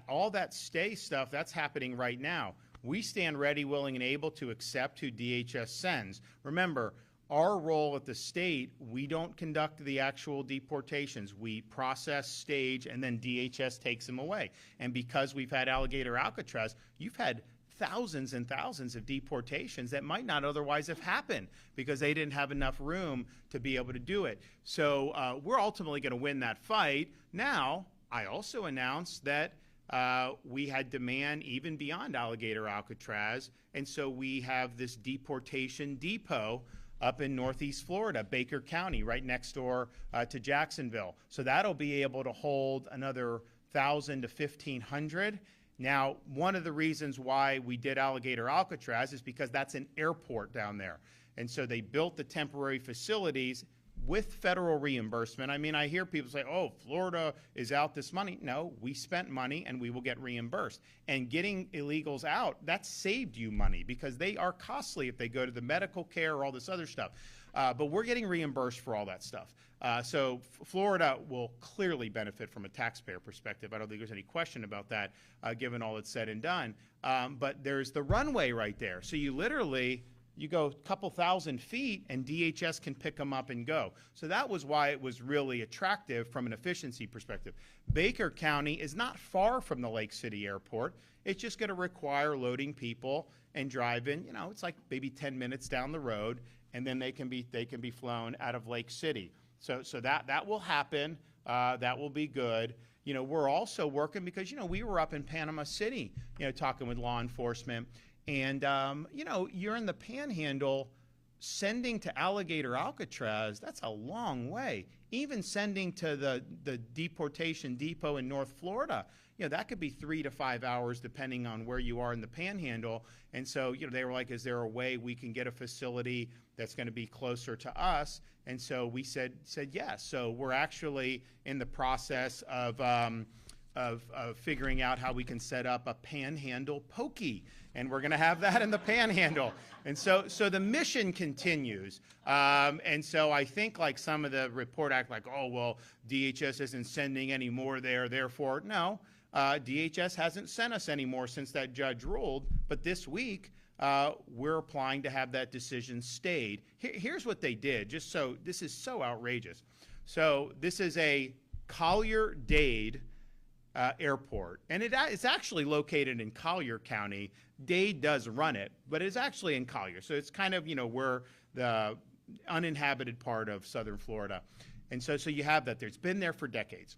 all that stay stuff, that's happening right now. We stand ready, willing, and able to accept who DHS sends. Remember, our role at the state, we don't conduct the actual deportations. We process, stage, and then DHS takes them away. And because we've had alligator Alcatraz, you've had thousands and thousands of deportations that might not otherwise have happened because they didn't have enough room to be able to do it. So we're ultimately going to win that fight. Now, I also announced that we had demand even beyond alligator Alcatraz, and so we have this deportation depot up in Northeast Florida, Baker County, right next door to Jacksonville. So that'll be able to hold another 1,000 to 1,500. Now, one of the reasons why we did alligator Alcatraz is because that's an airport down there. And so they built the temporary facilities with federal reimbursement. I mean, I hear people say, oh, Florida is out this money. No, we spent money and we will get reimbursed. And getting illegals out, that saved you money because they are costly if they go to the medical care or all this other stuff. But we're getting reimbursed for all that stuff. So Florida will clearly benefit from a taxpayer perspective. I don't think there's any question about that, given all that's said and done. But there's the runway right there. So you go a couple thousand feet and DHS can pick them up and go. So that was why it was really attractive from an efficiency perspective. Baker County is not far from the Lake City Airport. It's just going to require loading people and driving. It's like maybe 10 minutes down the road, and then they can be flown out of Lake City. So that will happen. That will be good. We're also working because we were up in Panama City, talking with law enforcement. And, you're in the Panhandle, sending to alligator Alcatraz, that's a long way. Even sending to the deportation depot in North Florida, that could be 3 to 5 hours depending on where you are in the Panhandle. And so, they were like, is there a way we can get a facility that's going to be closer to us? And so we said yes. So we're actually in the process of figuring out how we can set up a Panhandle pokey. And we're going to have that in the Panhandle. And so the mission continues. And so I think like some of the report act like, oh, well, DHS isn't sending any more there, therefore, no. DHS hasn't sent us any more since that judge ruled. But this week, we're applying to have that decision stayed. Here's what they did, this is so outrageous. So this is a Collier-Dade airport, and it's actually located in Collier County. Dade does run it, but it's actually in Collier. So it's kind of, we're the uninhabited part of southern Florida. And so you have that there. It's been there for decades.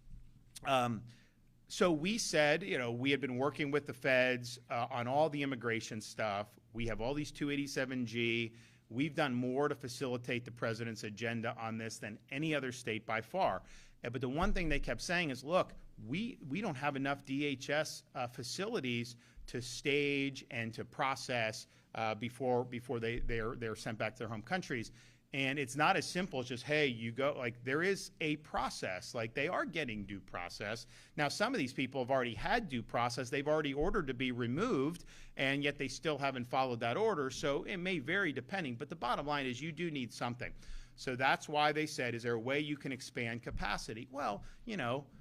So we said, we had been working with the feds on all the immigration stuff. We have all these 287G. We've done more to facilitate the president's agenda on this than any other state by far. But the one thing they kept saying is, look, we don't have enough DHS facilities to stage and to process before they're sent back to their home countries. And it's not as simple as just, hey, you go, like there is a process, like they are getting due process. Now, some of these people have already had due process. They've already ordered to be removed, and yet they still haven't followed that order. So it may vary depending, but the bottom line is you do need something. So that's why they said, is there a way you can expand capacity? Well,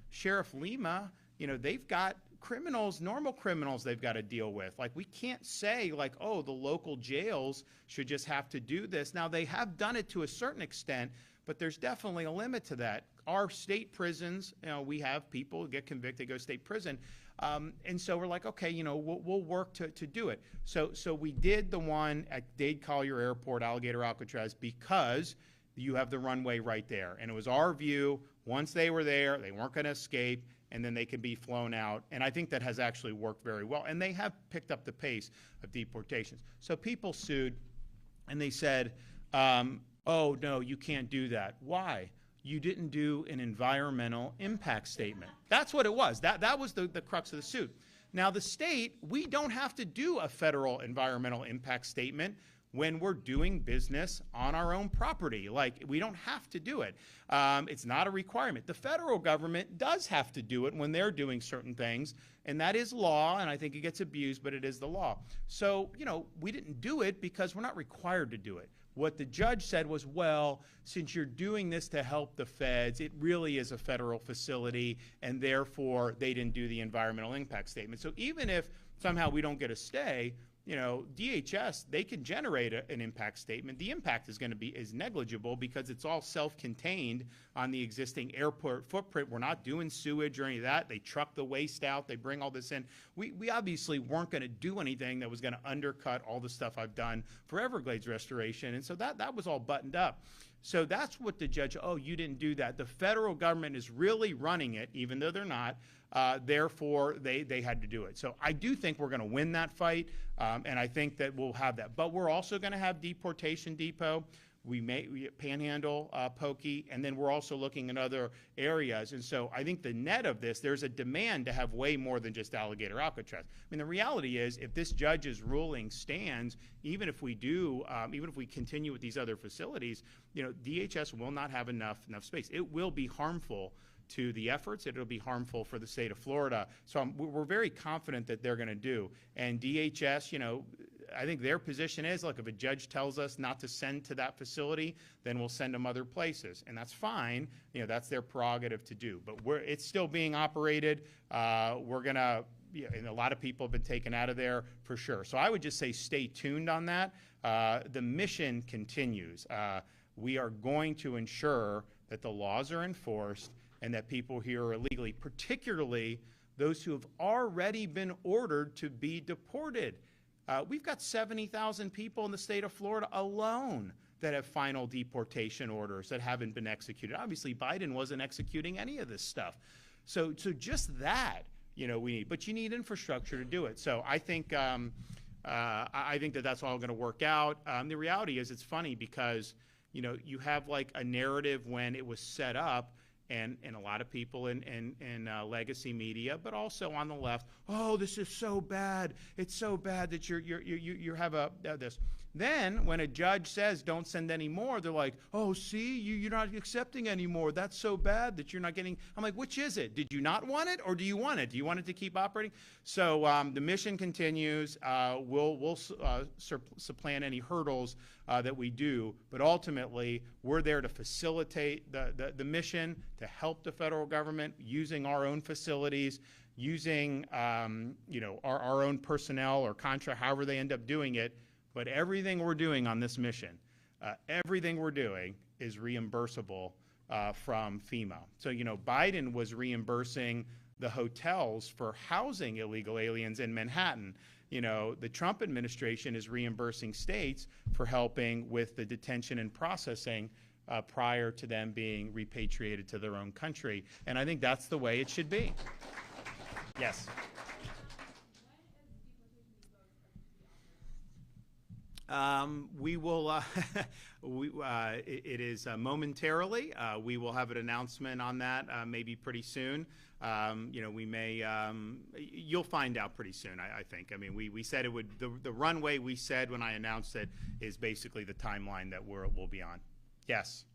Sheriff Lima, they've got criminals, normal criminals they've got to deal with. Like, we can't say, like, oh, the local jails should just have to do this. Now, they have done it to a certain extent, but there's definitely a limit to that. Our state prisons, we have people get convicted, go to state prison. And so we're like, okay, we'll work to do it. So we did the one at Dade Collier Airport, Alligator Alcatraz, because you have the runway right there. And it was our view, once they were there, they weren't going to escape, and then they could be flown out. And I think that has actually worked very well. And they have picked up the pace of deportations. So people sued, and they said, Oh, no, you can't do that. Why? You didn't do an environmental impact statement. That's what it was. That was the crux of the suit. Now, the state, we don't have to do a federal environmental impact statement when we're doing business on our own property. Like, we don't have to do it. It's not a requirement. The federal government does have to do it when they're doing certain things, and that is law, and I think it gets abused, but it is the law. So, you know, we didn't do it because we're not required to do it. What the judge said was, well, since you're doing this to help the feds, it really is a federal facility, and therefore they didn't do the environmental impact statement. So even if somehow we don't get a stay, you know, DHS, they can generate an impact statement. The impact is negligible because it's all self-contained on the existing airport footprint. We're not doing sewage or any of that. They truck the waste out. They bring all this in. We obviously weren't going to do anything that was going to undercut all the stuff I've done for Everglades restoration. And so that was all buttoned up. So that's what the judge, oh, you didn't do that. The federal government is really running it, even though they're not. Therefore, they had to do it. So I do think we're going to win that fight, and I think that we'll have that. But we're also going to have deportation depot. We Panhandle, Pokey, and then we're also looking in other areas. And so I think the net of this, there's a demand to have way more than just Alligator Alcatraz. I mean, the reality is, if this judge's ruling stands, even if we continue with these other facilities, you know, DHS will not have enough space. It will be harmful to the efforts. It'll be harmful for the state of Florida. So we're very confident that they're going to do. And DHS, you know, I think their position is, look, if a judge tells us not to send to that facility, then we'll send them other places. And that's fine. You know, that's their prerogative to do. But it's still being operated. We're going to, and a lot of people have been taken out of there for sure. So I would just say stay tuned on that. The mission continues. We are going to ensure that the laws are enforced and that people here are illegally, particularly those who have already been ordered to be deported. We've got 70,000 people in the state of Florida alone that have final deportation orders that haven't been executed. Obviously, Biden wasn't executing any of this stuff. So just that, you know, we need. But you need infrastructure to do it. So I think that that's all going to work out. The reality is, it's funny because, you know, you have like a narrative when it was set up, and a lot of people in legacy media, but also on the left, oh, this is so bad. It's so bad that you have this. Then when a judge says don't send any more, they're like, oh, see, you're not accepting anymore. That's so bad that you're not getting. I'm like, which is it? Did you not want it, or do you want it? Do you want it to keep operating? So the mission continues. We'll supplant any hurdles that we do, but ultimately we're there to facilitate the mission, to help the federal government using our own facilities, using you know, our own personnel or contract, however they end up doing it. But everything we're doing on this mission, everything we're doing is reimbursable from FEMA. So, you know, Biden was reimbursing the hotels for housing illegal aliens in Manhattan. You know, the Trump administration is reimbursing states for helping with the detention and processing prior to them being repatriated to their own country. And I think that's the way it should be. Yes. We will, it is momentarily. We will have an announcement on that maybe pretty soon. You know, we may, you'll find out pretty soon, I think. I mean, we said it would, the runway we said when I announced it is basically the timeline that we'll be on. Yes.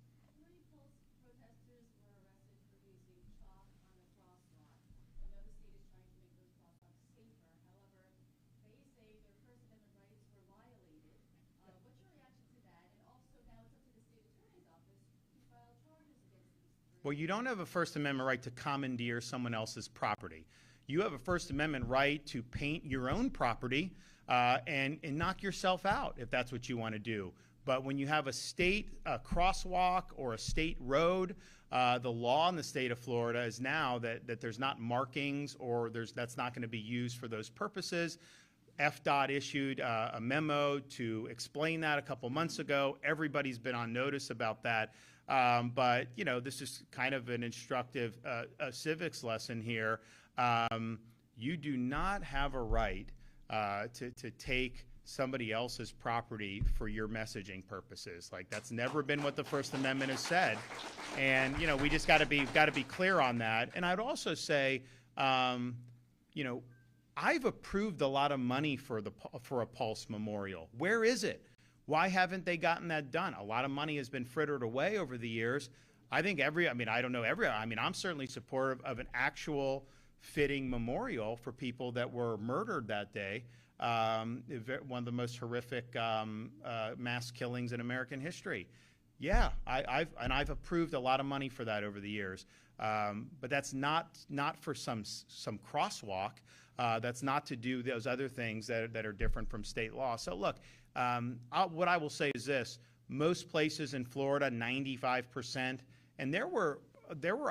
Well, you don't have a First Amendment right to commandeer someone else's property. You have a First Amendment right to paint your own property and knock yourself out if that's what you want to do. But when you have a state crosswalk or a state road, the law in the state of Florida is now that there's not markings or that's not going to be used for those purposes. FDOT issued a memo to explain that a couple months ago. Everybody's been on notice about that. But, you know, this is kind of an instructive civics lesson here. You do not have a right to take somebody else's property for your messaging purposes. Like, that's never been what the First Amendment has said. And, you know, we just got to be clear on that. And I'd also say, you know, I've approved a lot of money for a Pulse Memorial. Where is it? Why haven't they gotten that done? A lot of money has been frittered away over the years. I think I'm certainly supportive of an actual fitting memorial for people that were murdered that day. One of the most horrific mass killings in American history. Yeah, I've approved a lot of money for that over the years. But that's not for some crosswalk. That's not to do those other things that are different from state law. So look, what I will say is this: most places in Florida, 95%, and there were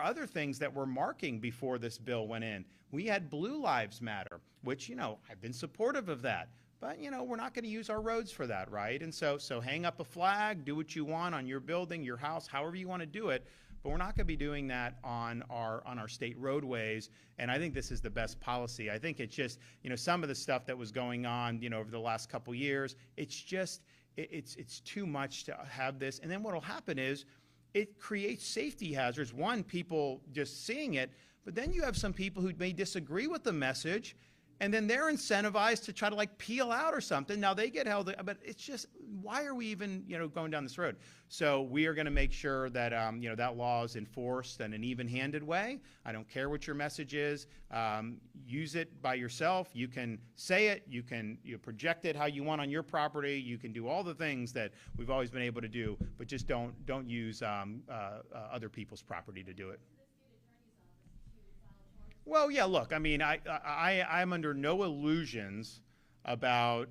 other things that were marking before this bill went in. We had Blue Lives Matter, which, you know, I've been supportive of that. But, you know, we're not going to use our roads for that, right? And so hang up a flag, do what you want on your building, your house, however you want to do it. But we're not going to be doing that on our state roadways. And I think this is the best policy. I think it's just, you know, some of the stuff that was going on, you know, over the last couple years, it's just, it's too much to have this. And then what will happen is it creates safety hazards. One, people just seeing it, but then you have some people who may disagree with the message, and then they're incentivized to try to like peel out or something. Now they get held, but it's just, why are we even, you know, going down this road? So we are going to make sure that, you know, that law is enforced in an even-handed way. I don't care what your message is. Use it by yourself. You can say it. You can project it how you want on your property. You can do all the things that we've always been able to do, but just don't use other people's property to do it. Well, yeah, look, I mean, I'm under no illusions about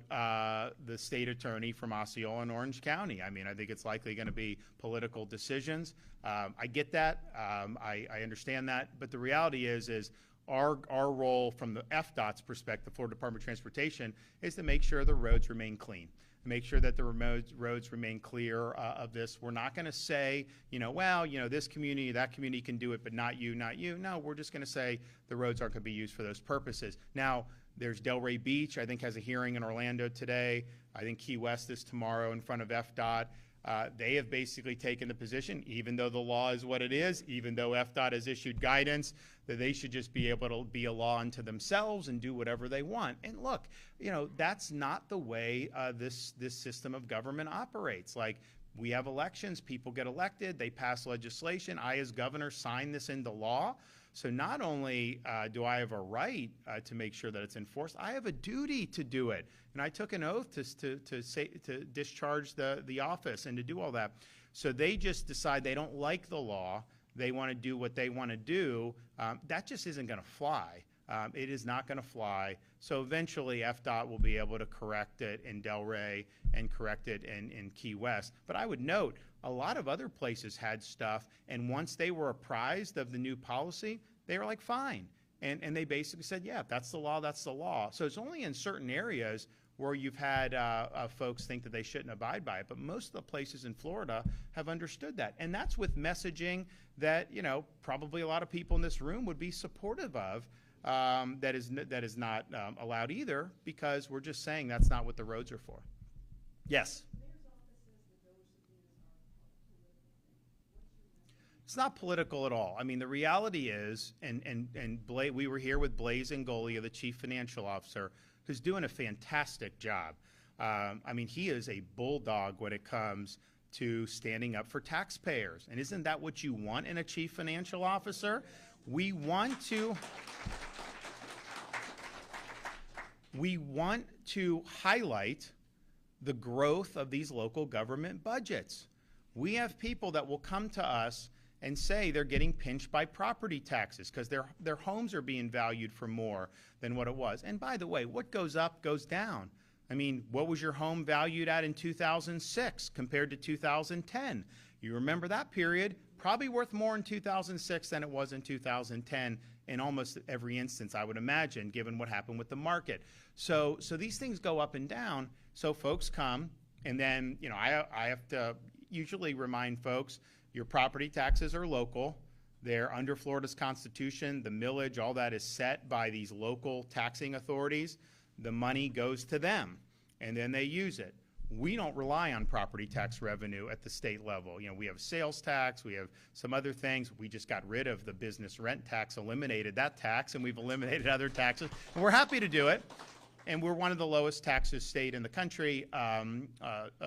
the state attorney from Osceola and Orange County. I mean, I think it's likely going to be political decisions. I get that. I understand that. But the reality is our role from the FDOT's perspective, Florida Department of Transportation, is to make sure the roads remain clean. Make sure that the roads remain clear of this. We're not going to say, you know, well, you know, this community, that community can do it, but not you, not you. No, we're just going to say the roads aren't going to be used for those purposes. Now, there's Delray Beach, I think, has a hearing in Orlando today. I think Key West is tomorrow in front of FDOT. They have basically taken the position, even though the law is what it is, even though FDOT has issued guidance, that they should just be able to be a law unto themselves and do whatever they want. And look, you know, that's not the way this system of government operates. Like, we have elections, people get elected, they pass legislation. I, as governor, sign this into law. So not only do I have a right to make sure that it's enforced, I have a duty to do it. And I took an oath to discharge the office and to do all that. So they just decide they don't like the law. They want to do what they want to do. That just isn't going to fly. It is not going to fly. So eventually FDOT will be able to correct it in Delray and correct it in Key West. But I would note, a lot of other places had stuff, and once they were apprised of the new policy, they were like, fine. And they basically said, yeah, if that's the law, that's the law. So it's only in certain areas where you've had folks think that they shouldn't abide by it. But most of the places in Florida have understood that. And that's with messaging that, you know, probably a lot of people in this room would be supportive of. That is not allowed either, because we're just saying that's not what the roads are for. Yes? It's not political at all. I mean, the reality is, we were here with Blaise Ngolia, the chief financial officer, who's doing a fantastic job. I mean, he is a bulldog when it comes to standing up for taxpayers. And isn't that what you want in a chief financial officer? We want to highlight the growth of these local government budgets. We have people that will come to us and say they're getting pinched by property taxes because their homes are being valued for more than what it was. And by the way, what goes up goes down. I mean, what was your home valued at in 2006 compared to 2010? You remember that period? Probably worth more in 2006 than it was in 2010 in almost every instance, I would imagine, given what happened with the market. So these things go up and down. So folks come, and then, you know, I have to usually remind folks, your property taxes are local. They're under Florida's Constitution. The millage, all that is set by these local taxing authorities. The money goes to them. and then they use it. We don't rely on property tax revenue at the state level. You know, we have sales tax, we have some other things. We just got rid of the business rent tax, eliminated that tax, and we've eliminated other taxes. And we're happy to do it. And we're one of the lowest taxes state in the country.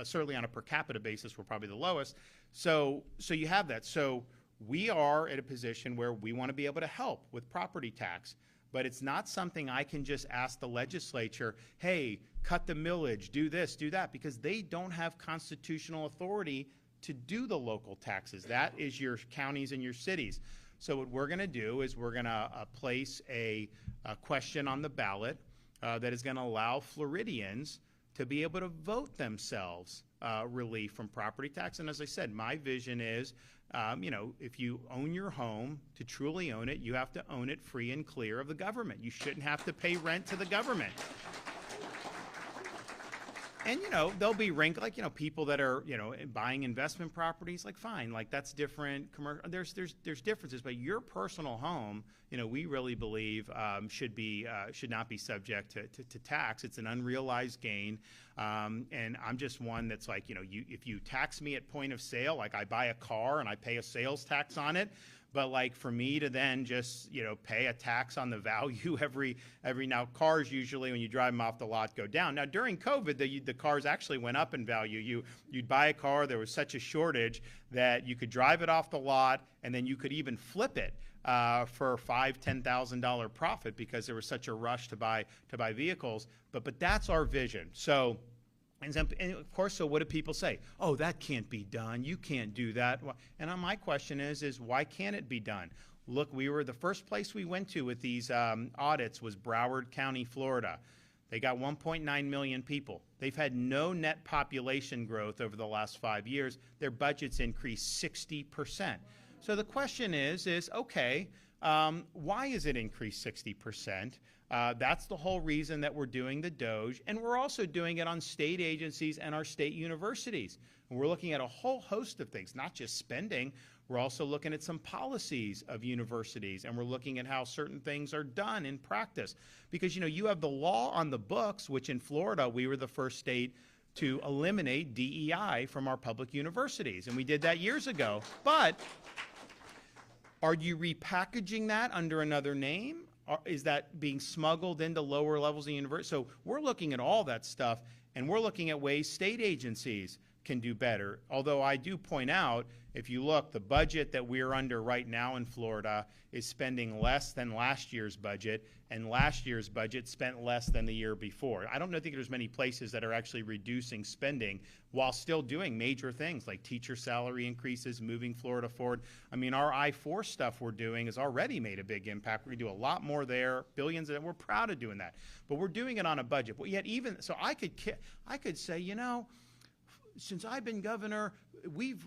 Certainly on a per capita basis, we're probably the lowest. So you have that. So we are at a position where we want to be able to help with property tax. But it's not something I can just ask the legislature, hey, cut the millage, do this, do that, because they don't have constitutional authority to do the local taxes. That is your counties and your cities. So what we're going to do is we're going to place a question on the ballot that is going to allow Floridians to be able to vote themselves relief from property tax. And as I said, my vision is, you know, if you own your home, to truly own it, you have to own it free and clear of the government. You shouldn't have to pay rent to the government. And, you know, there'll be like, you know, people that are, you know, buying investment properties, like, fine, like, that's different. There's differences, but your personal home, you know, we really believe should not be subject to tax. It's an unrealized gain. And I'm just one that's like, you know, if you tax me at point of sale, like I buy a car and I pay a sales tax on it, but like for me to then just, you know, pay a tax on the value every now, cars usually when you drive them off the lot go down. Now during COVID, the cars actually went up in value. You'd buy a car, there was such a shortage that you could drive it off the lot and then you could even flip it for $5,000–$10,000 profit because there was such a rush to buy vehicles. But that's our vision. So. And of course, so what do people say? Oh, that can't be done. You can't do that. And my question is why can't it be done? Look, the first place we went to with these audits was Broward County, Florida. They got 1.9 million people. They've had no net population growth over the last 5 years. Their budget's increased 60%. So the question is okay, why is it increased 60%? That's the whole reason that we're doing the DOGE, and we're also doing it on state agencies and our state universities. And we're looking at a whole host of things, not just spending. We're also looking at some policies of universities, and we're looking at how certain things are done in practice. Because, you know, you have the law on the books, which in Florida, we were the first state to eliminate DEI from our public universities, and we did that years ago. But are you repackaging that under another name? Is that being smuggled into lower levels of the university? So we're looking at all that stuff, and we're looking at ways state agencies can do better. Although I do point out, if you look, the budget that we're under right now in Florida is spending less than last year's budget, and last year's budget spent less than the year before. I don't think there's many places that are actually reducing spending while still doing major things like teacher salary increases, moving Florida forward. I mean, our I-4 stuff we're doing has already made a big impact. We're going to do a lot more there, billions, and we're proud of doing that. But we're doing it on a budget. But yet even, so I could say, you know, since I've been governor, we've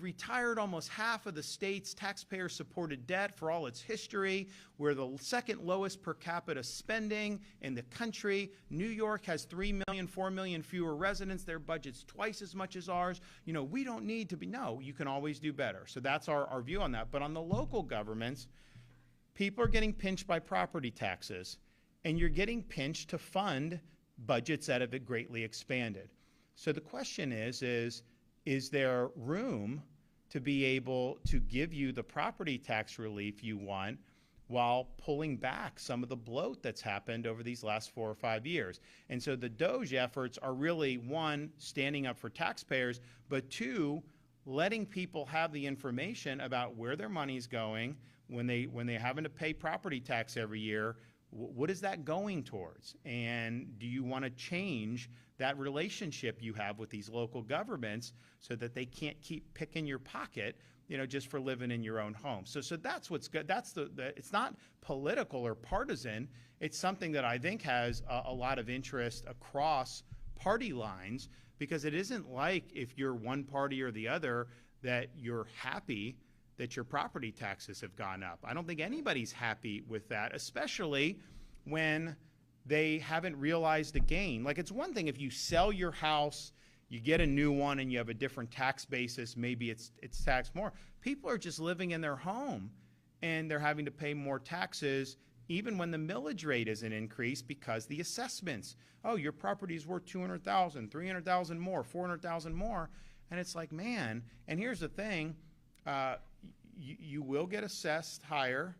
retired almost half of the state's taxpayer-supported debt for all its history. We're the second lowest per capita spending in the country. New York has 3 million, 4 million fewer residents. Their budget's twice as much as ours. You know, we don't need to be, no, you can always do better. So that's our view on that. But on the local governments, people are getting pinched by property taxes, and you're getting pinched to fund budgets that have greatly expanded. So the question is there room to be able to give you the property tax relief you want while pulling back some of the bloat that's happened over these last 4 or 5 years? And so the DOGE efforts are really, one, standing up for taxpayers, but two, letting people have the information about where their money's going when they're having to pay property tax every year. What is that going towards? And do you want to change that relationship you have with these local governments so that they can't keep picking your pocket, you know, just for living in your own home? So that's what's good. That's it's not political or partisan. It's something that I think has a lot of interest across party lines, because it isn't like if you're one party or the other that you're happy that your property taxes have gone up. I don't think anybody's happy with that, especially when they haven't realized the gain. Like, it's one thing if you sell your house, you get a new one, and you have a different tax basis, maybe it's taxed more. People are just living in their home, and they're having to pay more taxes even when the millage rate isn't increased because the assessments, oh, your property's worth 200,000, 300,000 more, 400,000 more. And it's like, man, and here's the thing, you will get assessed higher.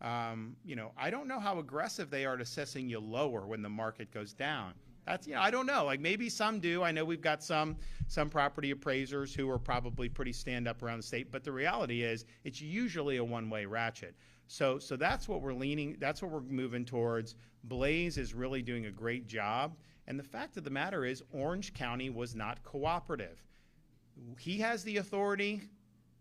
I don't know how aggressive they are at assessing you lower when the market goes down. That's, I don't know. Like maybe some do. I know we've got some property appraisers who are probably pretty stand up around the state, but the reality is it's usually a one-way ratchet. So that's what that's what we're moving towards. Blaze is really doing a great job. And the fact of the matter is Orange County was not cooperative. He has the authority,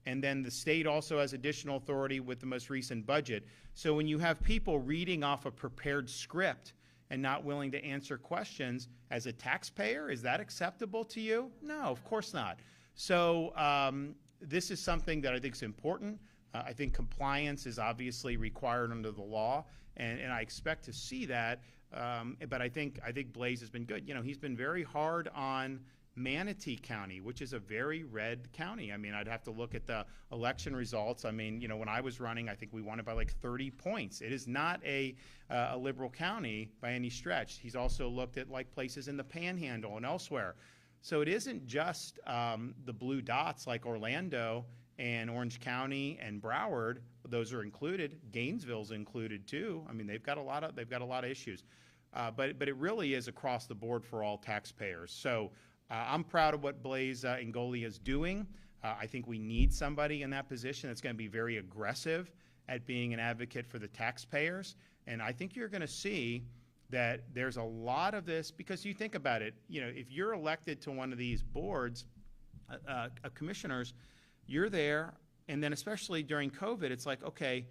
and then the state also has additional authority with the most recent budget. So when you have people reading off a prepared script and not willing to answer questions, as a taxpayer, is that acceptable to you? No, of course not. So this is something that I think is important. I think compliance is obviously required under the law, and I expect to see that. But I think Blaze has been good. He's been very hard on Manatee County, which is a very red county. I mean, I'd have to look at the election results. I mean, when I was running, I think we won it by like 30 points. It is not a liberal county by any stretch. He's also looked at like places in the Panhandle and elsewhere. So it isn't just the blue dots like Orlando and Orange County and Broward. Those are included. Gainesville's included too. I mean, they've got a lot of issues. But it really is across the board for all taxpayers. So I'm proud of what Blaze Ngoli is doing. I think we need somebody in that position that's going to be very aggressive at being an advocate for the taxpayers. And I think you're going to see that there's a lot of this, because you think about it, if you're elected to one of these boards, commissioners, you're there, and then especially during COVID, it's like, okay,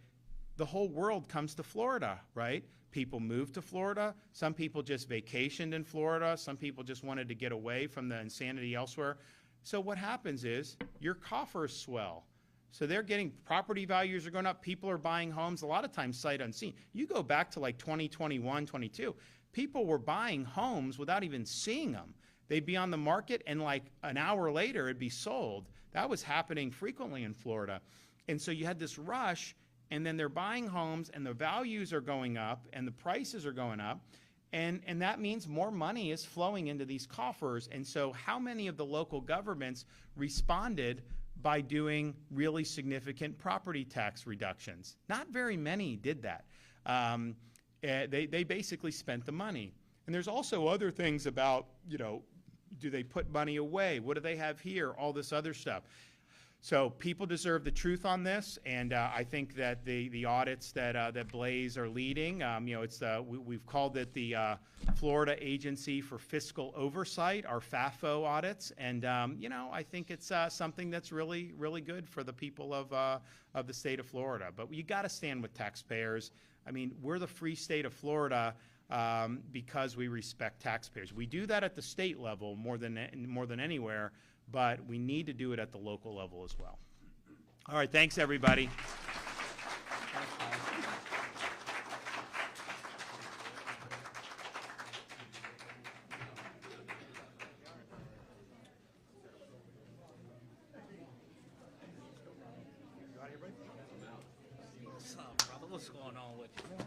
the whole world comes to Florida, right? People move to Florida. Some people just vacationed in Florida. Some people just wanted to get away from the insanity elsewhere. So what happens is your coffers swell. So they're getting, property values are going up. People are buying homes, a lot of times sight unseen. You go back to like 2021, 22, people were buying homes without even seeing them. They'd be on the market and like an hour later it'd be sold. That was happening frequently in Florida. And so you had this rush, and then they're buying homes and the values are going up and the prices are going up. And that means more money is flowing into these coffers. And so how many of the local governments responded by doing really significant property tax reductions? Not very many did that. They basically spent the money. And there's also other things about, do they put money away? What do they have here? All this other stuff. So people deserve the truth on this, and I think that the audits that Blaze are leading, we've called it the Florida Agency for Fiscal Oversight, our FAFO audits, and I think it's something that's really, really good for the people of the state of Florida. But you got to stand with taxpayers. I mean, we're the free state of Florida because we respect taxpayers. We do that at the state level more than anywhere, but we need to do it at the local level as well. All right, thanks everybody. What's up, brother? What's going on with you?